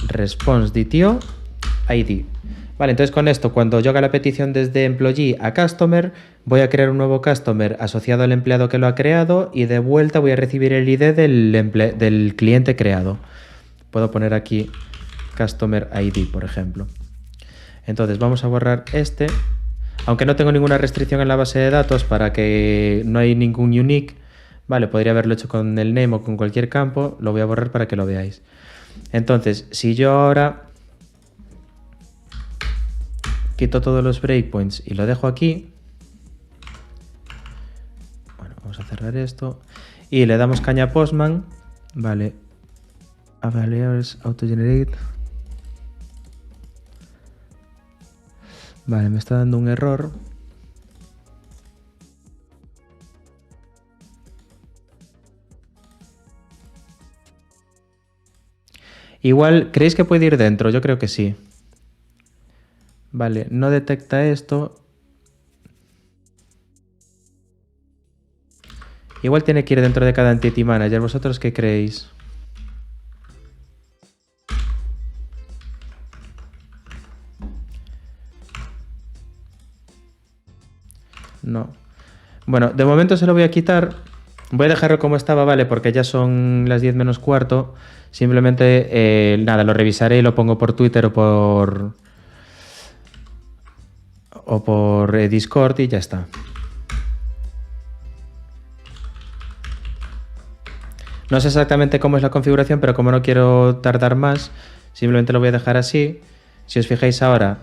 S1: response DTO ID. Vale, entonces con esto, cuando yo haga la petición desde employee a customer, voy a crear un nuevo customer asociado al empleado que lo ha creado, y de vuelta voy a recibir el ID del cliente creado. Puedo poner aquí customer ID, por ejemplo. Entonces vamos a borrar este. Aunque no tengo ninguna restricción en la base de datos para que no hay ningún unique, vale, podría haberlo hecho con el name o con cualquier campo, lo voy a borrar para que lo veáis. Entonces, si yo ahora quito todos los breakpoints y lo dejo aquí, bueno, vamos a cerrar esto y le damos caña a Postman, vale, availers autogenerate. Vale, me está dando un error. Igual, ¿creéis que puede ir dentro? Yo creo que sí. Vale, no detecta esto. Igual tiene que ir dentro de cada Entity Manager. ¿Vosotros qué creéis? No. Bueno, de momento se lo voy a quitar. Voy a dejarlo como estaba, ¿vale? Porque ya son las 10 menos cuarto. Simplemente, nada, lo revisaré y lo pongo por Twitter o por Discord y ya está. No sé exactamente cómo es la configuración, pero como no quiero tardar más, simplemente lo voy a dejar así. Si os fijáis ahora,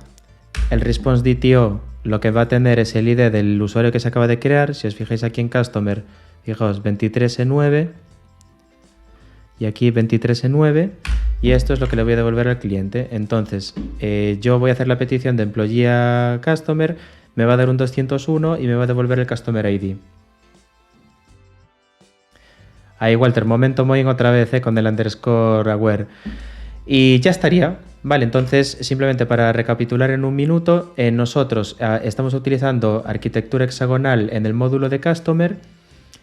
S1: el response DTO lo que va a tener es el ID del usuario que se acaba de crear. Si os fijáis aquí en Customer, fijaos, 23E9 y aquí 23E9 y esto es lo que le voy a devolver al cliente. Entonces, yo voy a hacer la petición de employee a Customer, me va a dar un 201 y me va a devolver el Customer ID. Ahí, Walter, momento muy otra vez con el underscore aware. Y ya estaría. Vale, entonces simplemente para recapitular en un minuto, nosotros estamos utilizando arquitectura hexagonal en el módulo de Customer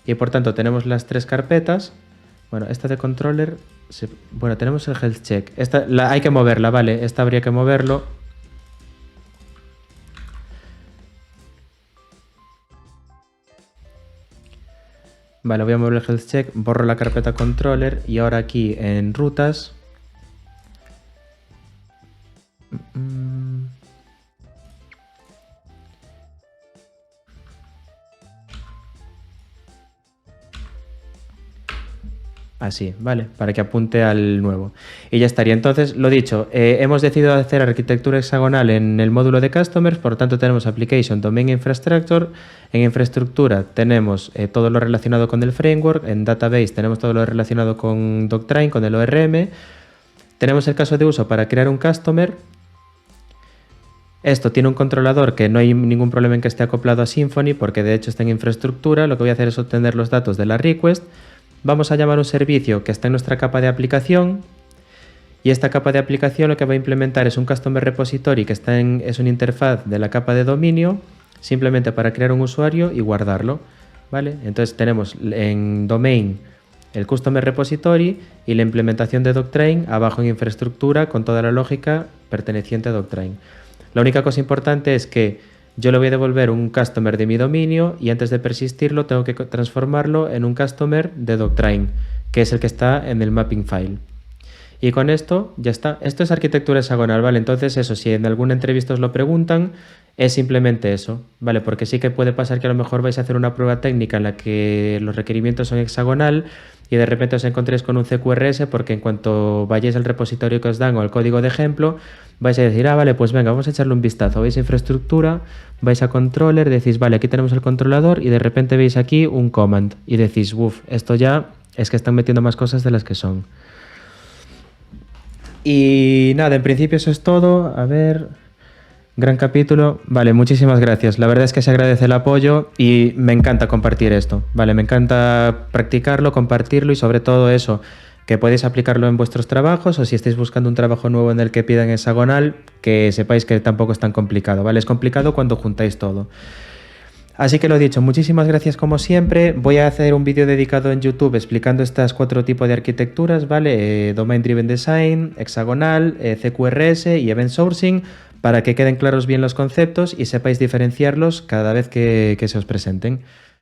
S1: y por tanto tenemos las tres carpetas. Bueno, esta de controller, bueno, tenemos el health check. Esta hay que moverla, vale, esta habría que moverlo. Vale, voy a mover el health check, borro la carpeta controller y ahora aquí en rutas. Así, vale, para que apunte al nuevo. Y ya estaría. Entonces, lo dicho, hemos decidido hacer arquitectura hexagonal en el módulo de Customers, por lo tanto tenemos Application, Domain Infrastructure. En infraestructura tenemos todo lo relacionado con el framework, en Database tenemos todo lo relacionado con Doctrine, con el ORM. Tenemos el caso de uso para crear un Customer. Esto tiene un controlador que no hay ningún problema en que esté acoplado a Symfony, porque de hecho está en infraestructura. Lo que voy a hacer es obtener los datos de la request. Vamos a llamar un servicio que está en nuestra capa de aplicación y esta capa de aplicación lo que va a implementar es un Customer Repository que es una interfaz de la capa de dominio simplemente para crear un usuario y guardarlo, ¿vale? Entonces tenemos en Domain el Customer Repository y la implementación de Doctrine abajo en infraestructura con toda la lógica perteneciente a Doctrine. La única cosa importante es que yo le voy a devolver un customer de mi dominio y antes de persistirlo tengo que transformarlo en un customer de Doctrine, que es el que está en el mapping file. Y con esto ya está. Esto es arquitectura hexagonal, ¿vale? Entonces eso, si en alguna entrevista os lo preguntan, es simplemente eso, ¿vale? Porque sí que puede pasar que a lo mejor vais a hacer una prueba técnica en la que los requerimientos son hexagonal y de repente os encontréis con un CQRS porque en cuanto vayáis al repositorio que os dan o al código de ejemplo, vais a decir, vale, pues venga, vamos a echarle un vistazo. Vais a infraestructura, vais a controller, decís, vale, aquí tenemos el controlador y de repente veis aquí un command y decís, uff, esto ya es que están metiendo más cosas de las que son. Y nada, en principio eso es todo. A ver, gran capítulo. Vale, muchísimas gracias. La verdad es que se agradece el apoyo y me encanta compartir esto. Vale, me encanta practicarlo, compartirlo y sobre todo eso, que podéis aplicarlo en vuestros trabajos o si estáis buscando un trabajo nuevo en el que pidan hexagonal, que sepáis que tampoco es tan complicado, ¿vale? Es complicado cuando juntáis todo. Así que lo dicho, muchísimas gracias como siempre. Voy a hacer un vídeo dedicado en YouTube explicando estas 4 tipos de arquitecturas, ¿vale? Domain Driven Design, hexagonal, CQRS y Event Sourcing, para que queden claros bien los conceptos y sepáis diferenciarlos cada vez que se os presenten.